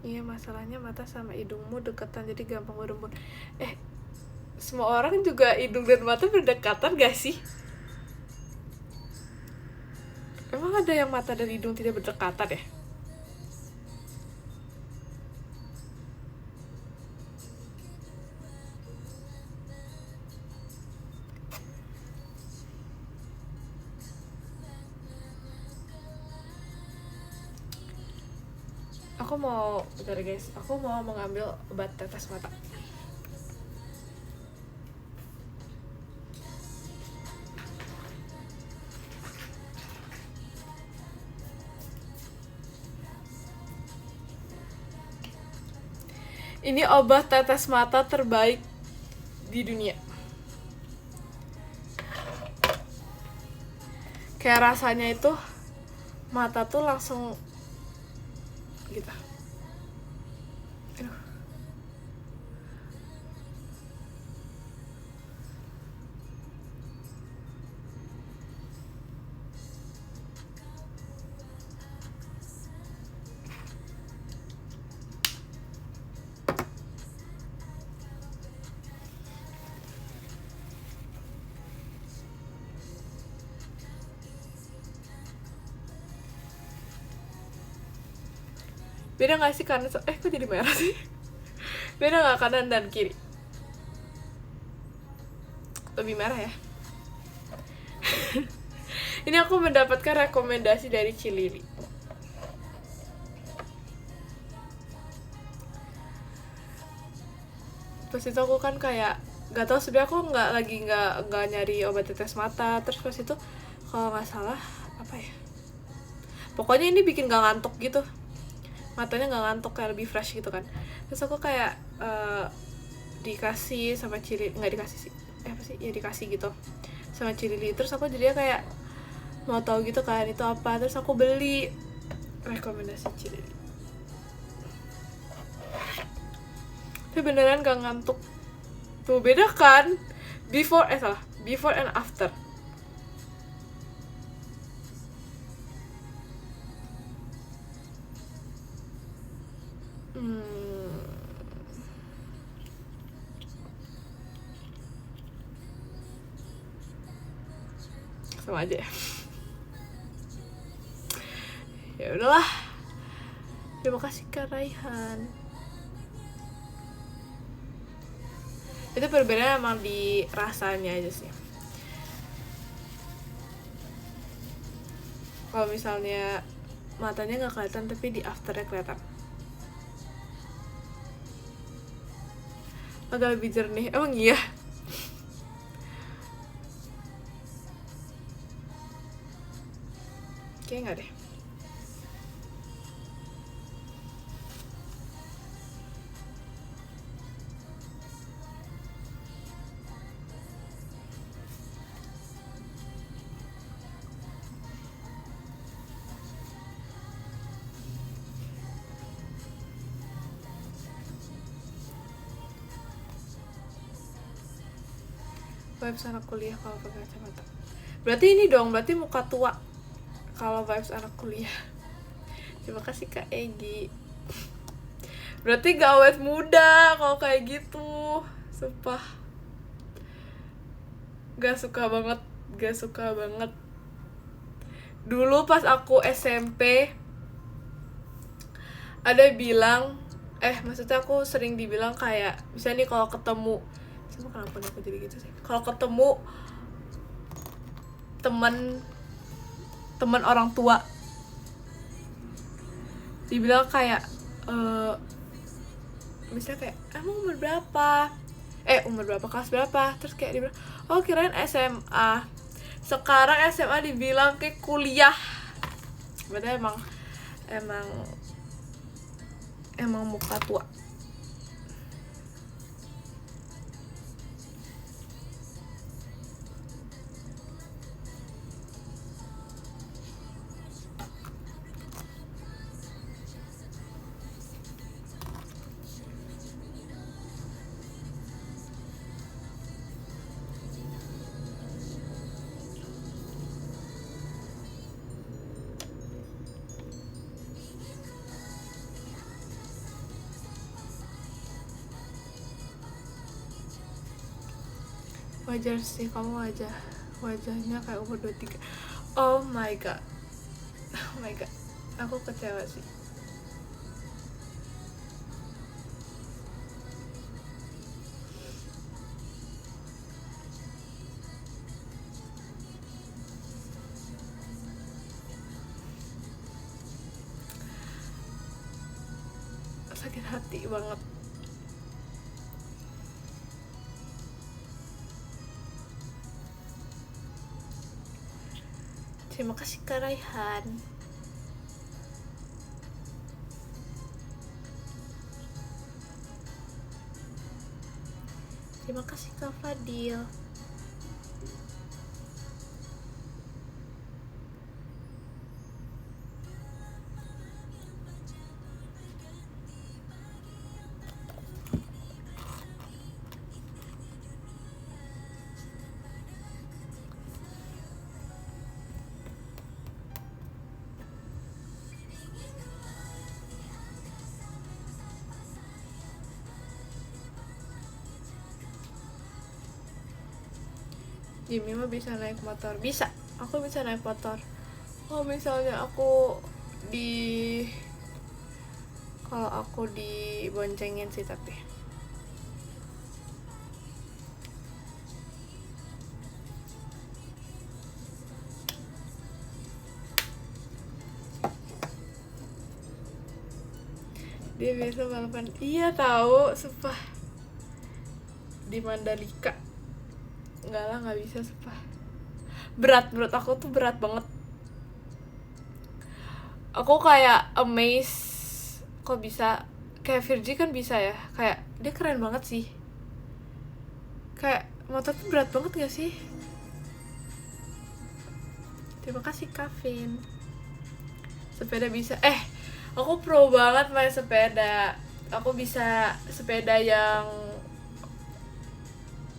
Iya, masalahnya mata sama hidungmu deketan jadi gampang berembun. Semua orang juga hidung dan mata berdekatan gak sih? Emang ada yang mata dan hidung tidak berdekatan ya? Bentar guys, aku mau mengambil obat tetes mata. Ini obat tetes mata terbaik di dunia. Kayak rasanya itu mata tuh langsung gitu. Beda gak sih kanan kok jadi merah sih? Beda gak kanan dan kiri? Lebih merah ya. Ini aku mendapatkan rekomendasi dari Cilili. Terus itu aku kan kayak nggak tahu sebenarnya aku nggak nyari obat tetes mata. Terus pas itu kalau nggak salah apa ya, pokoknya ini bikin nggak ngantuk gitu, matanya nggak ngantuk, kayak lebih fresh gitu kan. Terus aku kayak dikasih sama Cili, nggak dikasih sih, apa sih ya, dikasih gitu sama Cili. Terus aku jadinya kayak mau tahu gitu kan itu apa, terus aku beli, rekomendasi Cili. Tapi beneran gak ngantuk tuh, beda kan before and after. Sama aja ya. Ya udahlah, terima kasih Kak Raihan. Itu perbedaannya emang di rasanya aja sih. Kalau misalnya matanya nggak kelihatan tapi di afternya kelihatan, agak lebih jernih. Emang iya? Kayaknya nggak deh. Vibes anak kuliah kalau pakai kacamata. Berarti ini dong, berarti muka tua kalau vibes anak kuliah. Terima kasih Kak Egi. Berarti gak awet muda kalau kayak gitu. Sumpah, gak suka banget. Dulu pas aku SMP ada bilang, maksudnya aku sering dibilang kayak, misalnya nih kalau ketemu, sama kenapa aku jadi gitu sih, kalau ketemu teman orang tua, dibilang kayak misalnya kayak emang umur berapa, kelas berapa, terus kayak dibilang, oh kirain SMA. Sekarang SMA dibilang kayak kuliah. Berarti emang muka tua. Wajar sih, kamu wajahnya kayak umur 23. Oh my god, aku kecewa sih. Sakit hati banget. Terima kasih Kak Raihan. Terima kasih Kak Fadil. Jimmy mah bisa naik motor. Bisa, aku bisa naik motor. Oh misalnya kalau aku diboncengin sih, tapi dia biasa balapan. Iya tahu, sumpah di Mandalika. Enggak lah, nggak bisa sumpah. Berat, menurut aku tuh berat banget. Aku kayak amazed kok bisa. Kayak Virgi kan bisa ya, kayak dia keren banget sih. Kayak motor tuh berat banget gak sih? Terima kasih Kavin. Sepeda bisa. Aku pro banget main sepeda. Aku bisa sepeda yang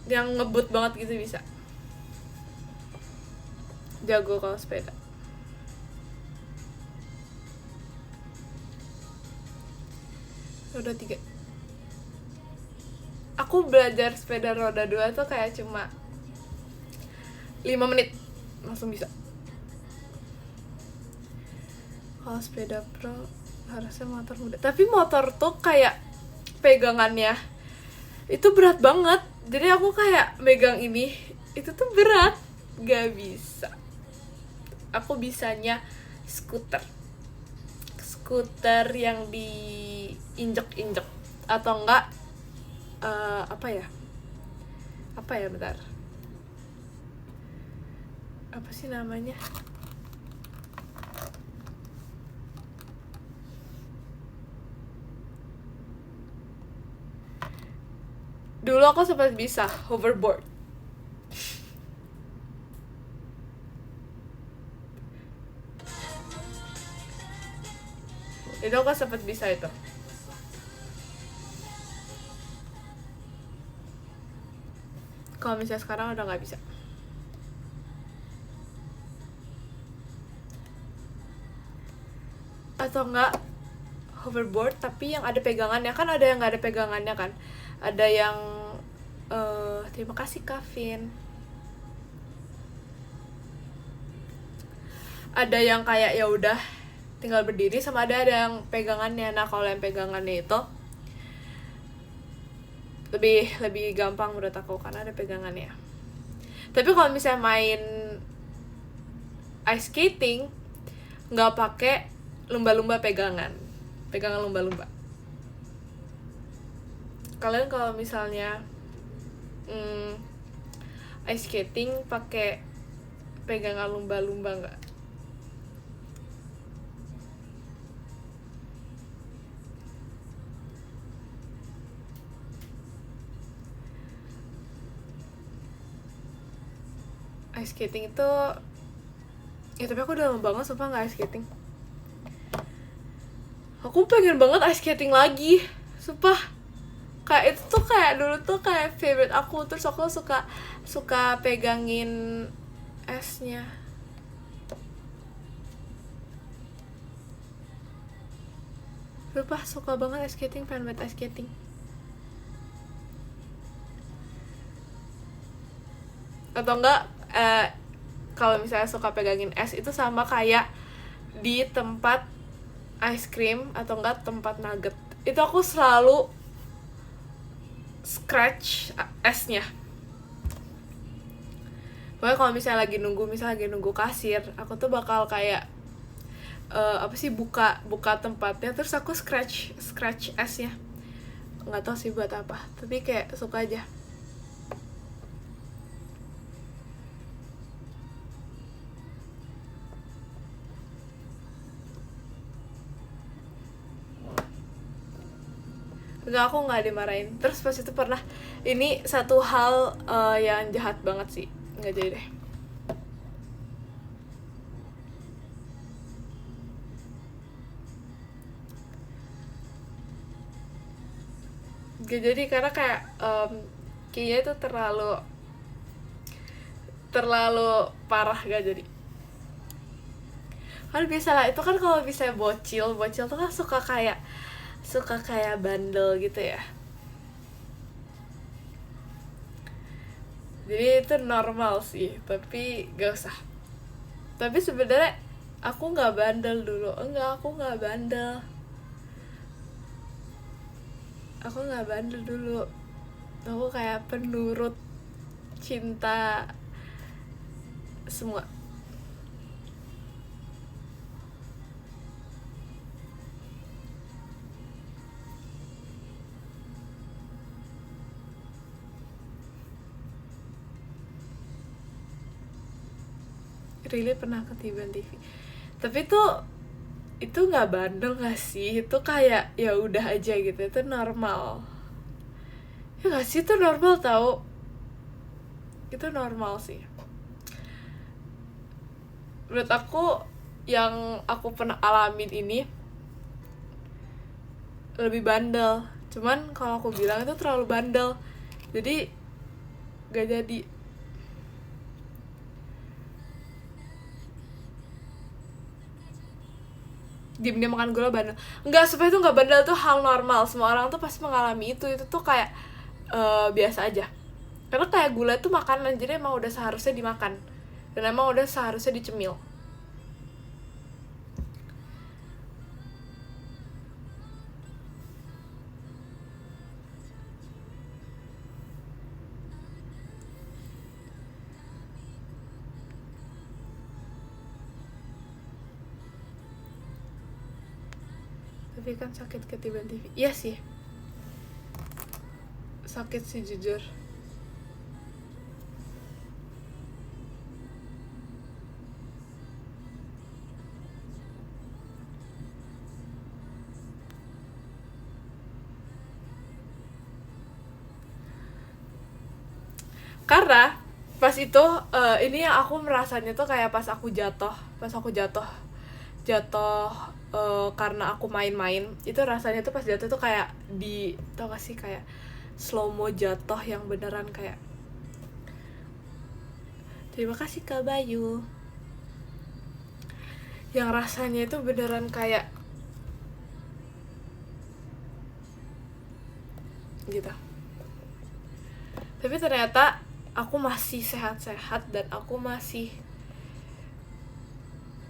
ngebut banget gitu bisa. Jago kalau sepeda. Roda 3. Aku belajar sepeda roda 2 tuh kayak cuma 5 menit langsung bisa. Kalau sepeda pro harusnya motor muda. Tapi motor tuh kayak pegangannya itu berat banget. Jadi aku kayak megang ini, itu tuh berat. Gak bisa. Aku bisanya skuter. Skuter yang diinjek-injek. Atau enggak apa ya bentar. Apa sih namanya? Dulu aku sempat bisa hoverboard. Itu aku sempat bisa itu. Kalau misalnya sekarang udah nggak bisa. Atau enggak hoverboard tapi yang ada pegangannya. Kan ada yang nggak ada pegangannya kan. Ada yang terima kasih Kavin. Ada yang kayak ya udah tinggal berdiri, sama ada yang pegangannya. Nah kalau yang pegangannya itu lebih gampang menurut aku karena ada pegangannya. Tapi kalau misalnya main ice skating nggak pakai lumba-lumba pegangan lumba-lumba. Kalian kalau misalnya ice skating pakai pegangan lumba-lumba nggak? Ice skating itu ya, tapi aku udah lama banget sumpah nggak ice skating. Aku pengen banget ice skating lagi sumpah. Kayak itu tuh kayak dulu tuh kayak favorite aku. Terus aku suka pegangin esnya. Sumpah suka banget ice skating, pengen banget ice skating. Atau enggak kalau misalnya suka pegangin es itu sama kayak di tempat ice cream atau enggak tempat nugget. Itu aku selalu scratch esnya. Pokoknya kalau misalnya lagi nunggu kasir, aku tuh bakal kayak buka tempatnya terus aku scratch esnya. Nggak tahu sih buat apa, tapi kayak suka aja. Enggak, aku nggak dimarahin. Terus pas itu pernah, ini satu hal yang jahat banget sih, nggak jadi deh. Gak jadi karena kayak kayaknya itu terlalu parah, gak jadi. Kan biasa lah, itu kan kalau bisa bocil tuh kan suka kayak bandel gitu ya. Jadi itu normal sih, tapi gak usah. Tapi sebenarnya aku nggak bandel dulu. Aku nggak bandel dulu. Aku kayak penurut cinta semua. Really pernah ketiban TV. Tapi itu nggak bandel nggak sih? Itu kayak ya udah aja gitu, itu normal. Ya nggak sih, itu normal tau. Itu normal sih. Menurut aku yang aku pernah alamin ini lebih bandel. Cuman kalau aku bilang itu terlalu bandel, jadi gak jadi. Diam-diam makan gula bandel. Enggak, supaya itu nggak bandel, tuh hal normal. Semua orang tuh pasti mengalami itu tuh kayak biasa aja. Karena kayak gula tuh makanan, jadi emang udah seharusnya dimakan. Dan emang udah seharusnya dicemil. Tapi kan sakit ketiban TV. Iya sih, sakit sih jujur. Karena pas itu ini yang aku merasanya tuh kayak pas aku jatuh karena aku main-main. Itu rasanya tuh pas jatuh tuh kayak tau gak sih, kayak slow mo jatuh yang beneran kayak terima kasih Kak Bayu, yang rasanya itu beneran kayak gitu. Tapi ternyata aku masih sehat-sehat dan aku masih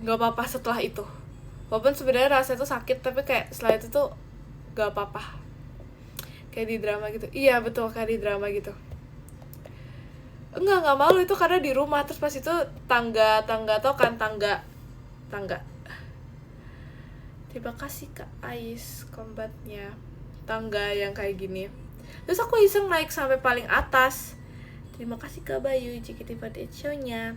nggak apa-apa setelah itu. Walaupun sebenarnya rasanya tuh sakit, tapi kayak setelah itu tuh nggak apa-apa. Kayak di drama gitu. Iya betul, kayak di drama gitu. Nggak malu itu karena di rumah. Terus pas itu tangga tau kan, tangga. Terima kasih Kak Ais kombatnya. Tangga yang kayak gini. Terus aku iseng naik sampai paling atas. Terima kasih Kak Bayu JKT48 show-nya.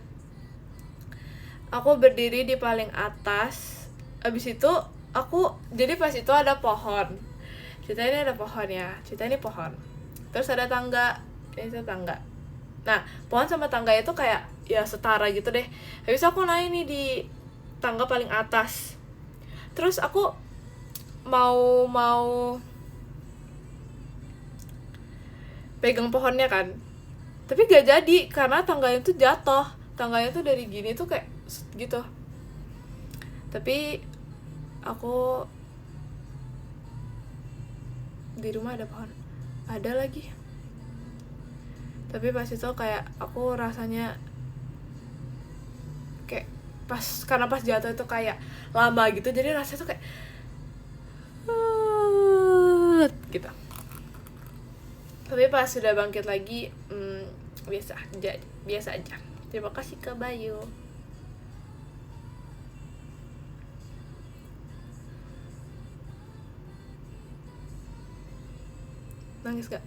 Aku berdiri di paling atas. Abis itu aku, jadi pas itu ada pohon. Cerita ini ada pohon ya. Cerita ini pohon. Terus ada tangga. Itu tangga. Nah, pohon sama tangga itu kayak ya setara gitu deh. Habis aku naik nih di tangga paling atas. Terus aku mau pegang pohonnya kan. Tapi gak jadi karena tangganya tuh jatuh. Tangganya tuh dari gini tuh kayak gitu. Tapi aku di rumah ada pohon. Ada lagi. Tapi pas itu kayak aku rasanya kayak karena pas jatuh itu kayak lama gitu, jadi rasanya tuh kayak gitu. Tapi pas sudah bangkit lagi biasa aja. Terima kasih Kak Bayu. Nangis gak?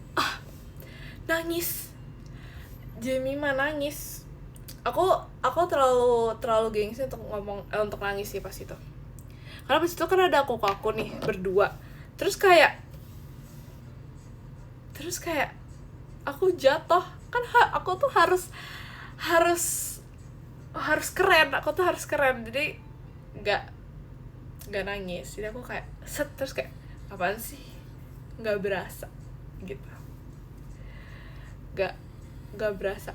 Nangis. Jemima nangis. Aku terlalu gengsi untuk ngomong untuk nangis sih pas itu. Karena pas itu kan ada aku nih berdua. Terus kayak aku jatuh kan, aku tuh harus keren. Aku tuh harus keren. Jadi nggak nangis. Jadi aku kayak terus kayak apaan sih? Nggak berasa gitu. Nggak berasa.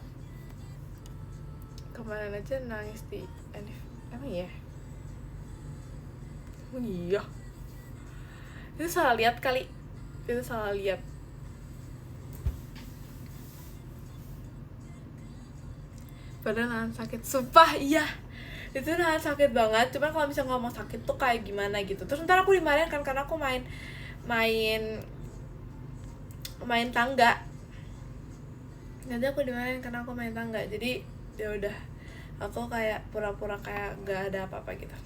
Kemarin aja nangis di emang ya? Oh iya. Itu salah lihat kali. Itu salah lihat. Padahal nahan sakit, sumpah iya. Itu nahan sakit banget. Cuman kalau misalnya ngomong sakit tuh kayak gimana gitu. Terus ntar aku dimarahin kan karena aku main tangga. Nanti aku dimarahin karena aku main tangga. Jadi ya udah, aku kayak pura-pura kayak gak ada apa-apa gitu.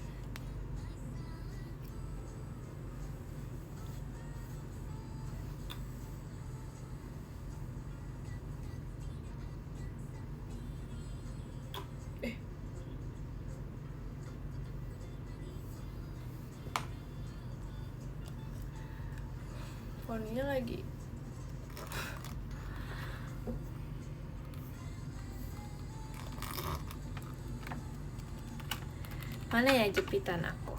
poninya lagi. Mana ya jepitan aku?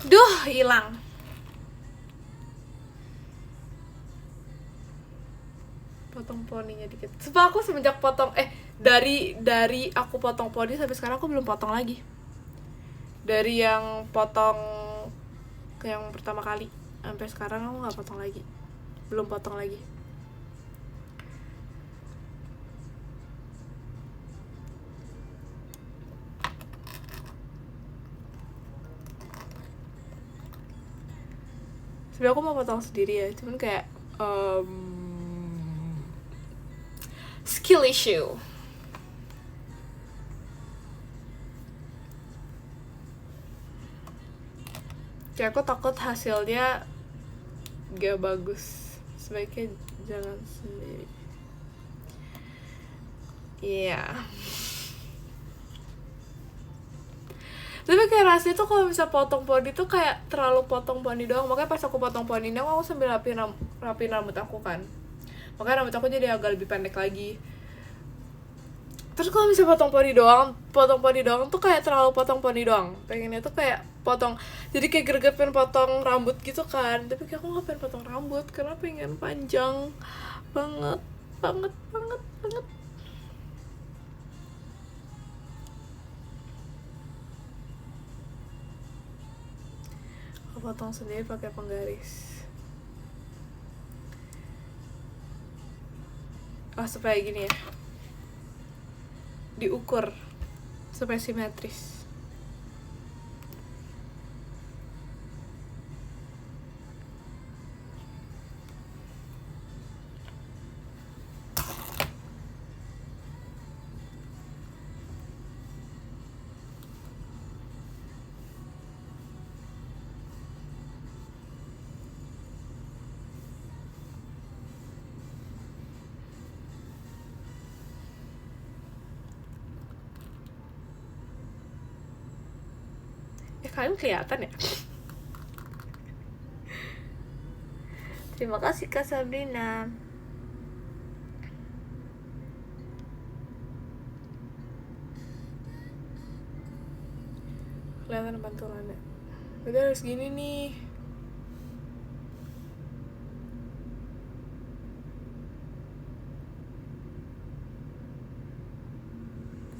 Duh, hilang. Potong poninya dikit. Sebab aku semenjak potong dari aku potong poni sampai sekarang aku belum potong lagi. Dari yang potong ke yang pertama kali sampai sekarang aku nggak potong lagi. Belum potong lagi. Sebenarnya aku mau potong sendiri ya, cuman kayak skill issue. Kayak aku takut hasilnya gak bagus, sebaiknya jangan sendiri. Iya. Tapi kayak rasanya tuh kalau bisa potong poni tuh kayak terlalu potong poni doang. Makanya pas aku potong poni ini aku sambil rapiin rambut aku kan. Makanya rambut aku jadi agak lebih pendek lagi. Terus kalau bisa potong poni doang tuh kayak terlalu potong poni doang. Pengennya tuh kayak potong, jadi kayak greget pengen potong rambut gitu kan. Tapi kayak aku gak pengen potong rambut karena pengen panjang banget. Aku potong sendiri pakai penggaris. Supaya gini ya, diukur supaya simetris. Kalian kelihatan ya? Terima kasih Kak Sabrina. Kelihatan pantulannya. Udah harus gini nih.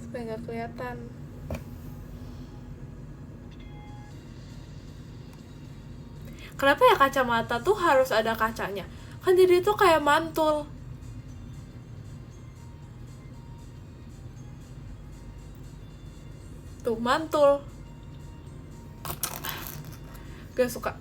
Supaya gak kelihatan. Kenapa ya kacamata tuh harus ada kacanya? Kan jadi tuh kayak mantul. Tuh mantul. Gak suka.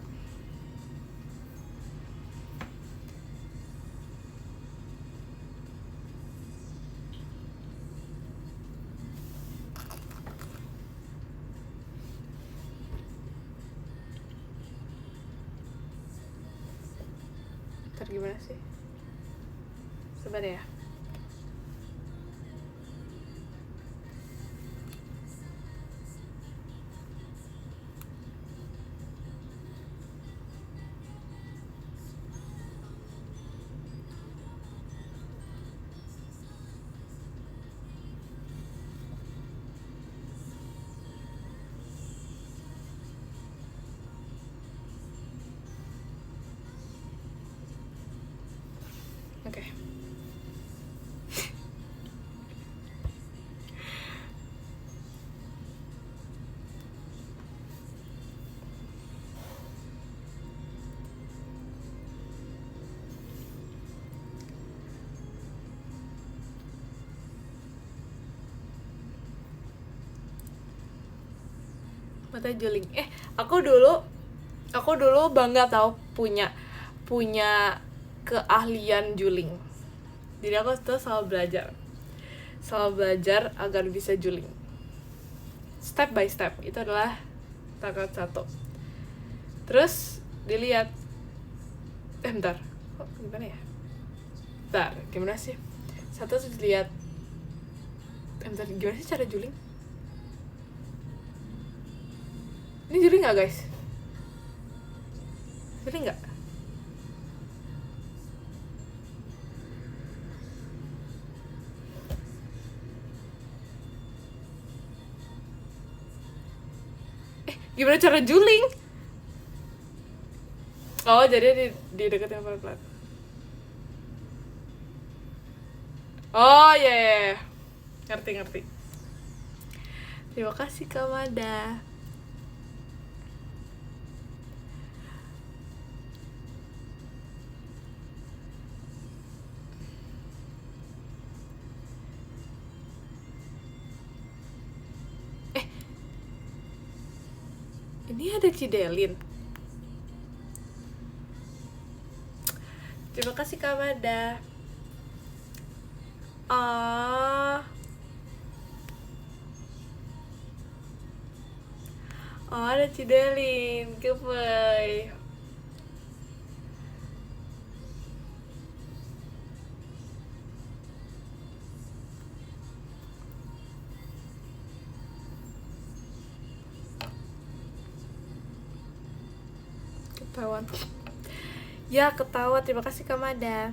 Ntar gimana sih? Sebentar ya. Oke. Mata juling. Aku dulu bangga tau punya keahlian juling. Jadi aku tuh selalu belajar agar bisa juling. Step by step. Itu adalah tanggal 1. Terus dilihat, bentar, kok gimana ya? Bentar, gimana sih? 1 terus dilihat, bentar, gimana sih cara juling? Ini juling nggak guys? Juling nggak? Gimana cara juling? Oh, jadi deketin pelan-pelan. Oh, ya, yeah. Ngerti. Terima kasih Kak Mada. Ini ada Cidelin. Terima kasih Kak Mada. Oh, ada Cidelin. Goodbye. Ketahuan. Ya, ketawa. Terima kasih Kak Mada.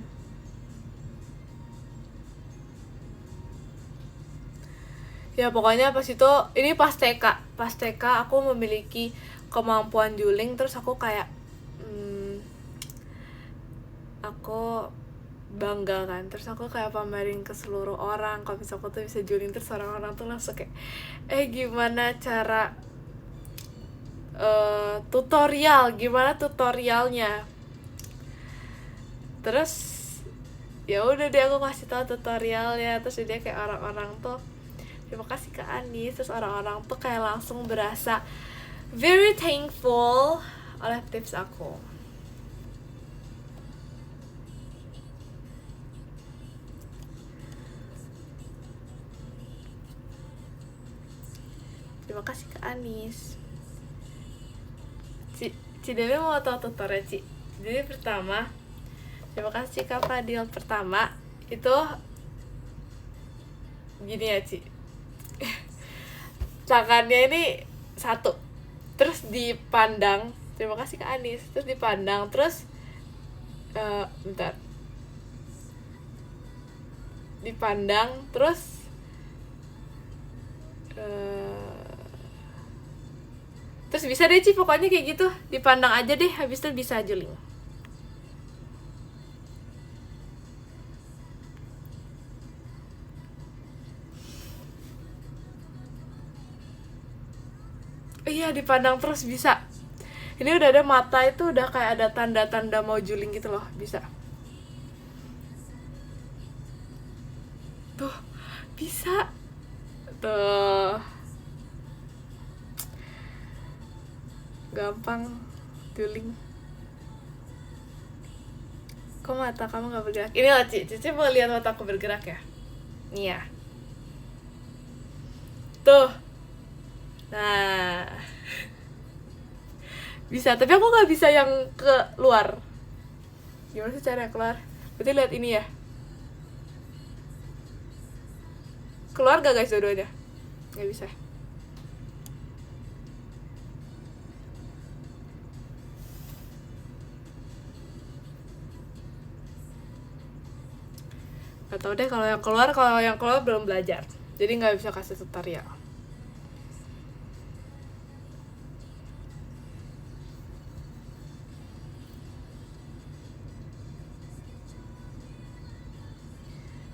Ya pokoknya pas itu, ini pas TK aku memiliki kemampuan juling. Terus aku kayak aku bangga kan. Terus aku kayak pamerin ke seluruh orang kalau misalnya aku tuh bisa juling. Terus orang-orang tuh langsung kayak, gimana cara gimana tutorialnya. Terus ya udah deh, aku kasih tahu tutorialnya. Terus dia kayak orang-orang tuh, terima kasih Kak Anis. Terus orang-orang tuh kayak langsung berasa very thankful oleh tips aku. Terima kasih Kak Anis. Cidelin mau tahu tutorial Ci. Jadi pertama, terima kasih Kak Fadil. Pertama itu gini ya Ci. Tangannya ini 1, terus dipandang. Terima kasih Kak Anis. Terus dipandang, terus bentar, dipandang terus terus bisa deh Ci, pokoknya kayak gitu. Dipandang aja deh, habis itu bisa juling. Iya, dipandang terus bisa. Ini udah ada mata itu, udah kayak ada tanda-tanda mau juling gitu loh, bisa. Tuh, bisa. Tuh. Gampang juling. Kok mata kamu gak bergerak? Ini loh Cici mau lihat mata aku bergerak ya? Nih ya. Tuh. Nah. Bisa, tapi aku gak bisa yang keluar. Gimana sih cara keluar? Berarti lihat ini ya. Keluar gak guys dua-duanya? Gak bisa. Gak tau deh kalau yang keluar belum belajar, jadi nggak bisa kasih tutorial.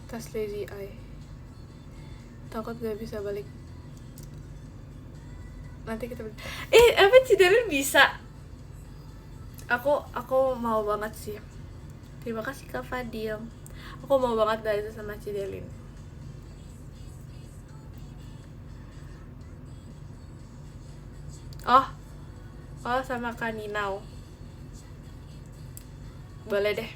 Tas lazy eye, takut gak bisa balik. Nanti kita apa Cidelin bisa. Aku mau banget sih. Terima kasih Kak Fadil. Aku mau banget belajar sama Cidelin. Oh sama Kak Ninau. Boleh deh.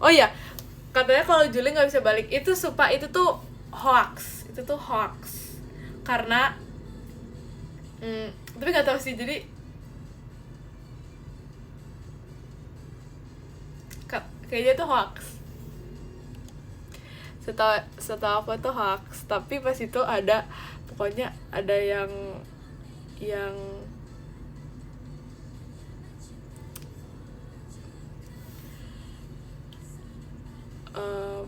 Oh iya, katanya kalau juling nggak bisa balik itu itu tuh hoax, karena tapi nggak tahu sih, jadi kayaknya itu hoax. Setahu aku tuh hoax, tapi pas itu ada, pokoknya ada yang um,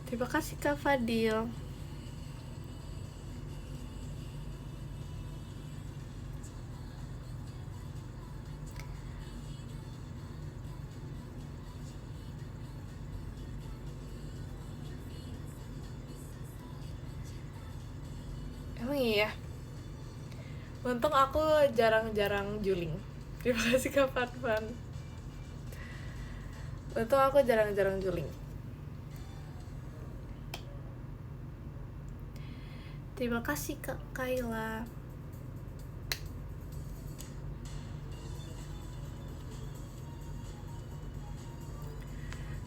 terima kasih Kak Fadil. Emang iya, untung aku jarang-jarang juling. Terima kasih Kak Fanfan. Untung aku jarang-jarang juling. Terima kasih Kak Kayla.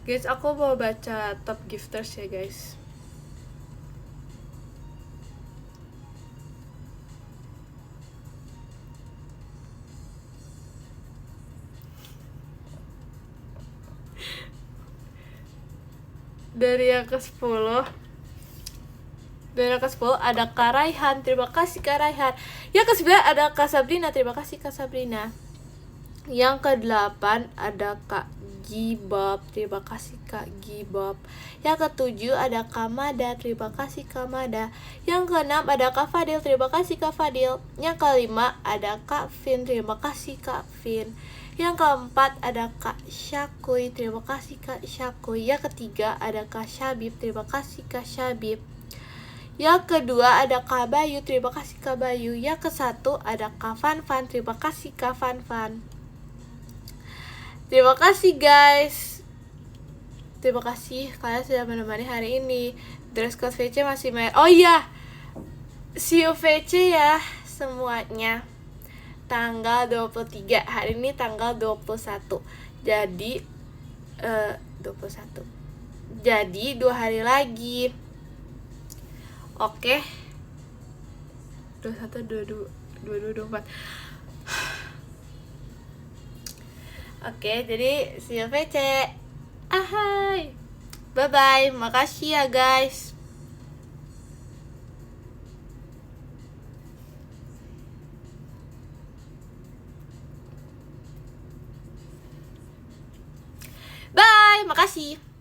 Guys, aku mau baca top gifters ya guys. Dari yang ke-10 ada Kak Raihan, terima kasih Kak Raihan. Yang ke-9 ada Kak Sabrina, terima kasih Kak Sabrina. Yang ke-8 ada Kak Gibab, terima kasih Kak Gibab. Yang ke-7 ada Kak Mada, terima kasih Kak Mada. Yang ke-6 ada Kak Fadil, terima kasih Kak Fadil. Yang ke-5 ada Kak Fin, terima kasih Kak Fin. Yang ke-4 ada Kak Syakuy, terima kasih Kak Syakuy. Yang ke-3 ada Kak Syabib, terima kasih Kak Syabib. Yang kedua ada Kak Bayu, terima kasih Kak Bayu. Yang ke-1 ada Kak Fanfan, terima kasih Kak Fanfan. Terima kasih guys. Terima kasih kalian sudah menemani hari ini. Dress code VC masih oh iya, see you VC ya semuanya. Tanggal 23, hari ini tanggal 21. Jadi 21. Jadi 2 hari lagi. Oke. 21, 22, 22, 24. Oke, jadi see you VC. Ahai. Bye bye. Makasih ya guys. Bye, makasih.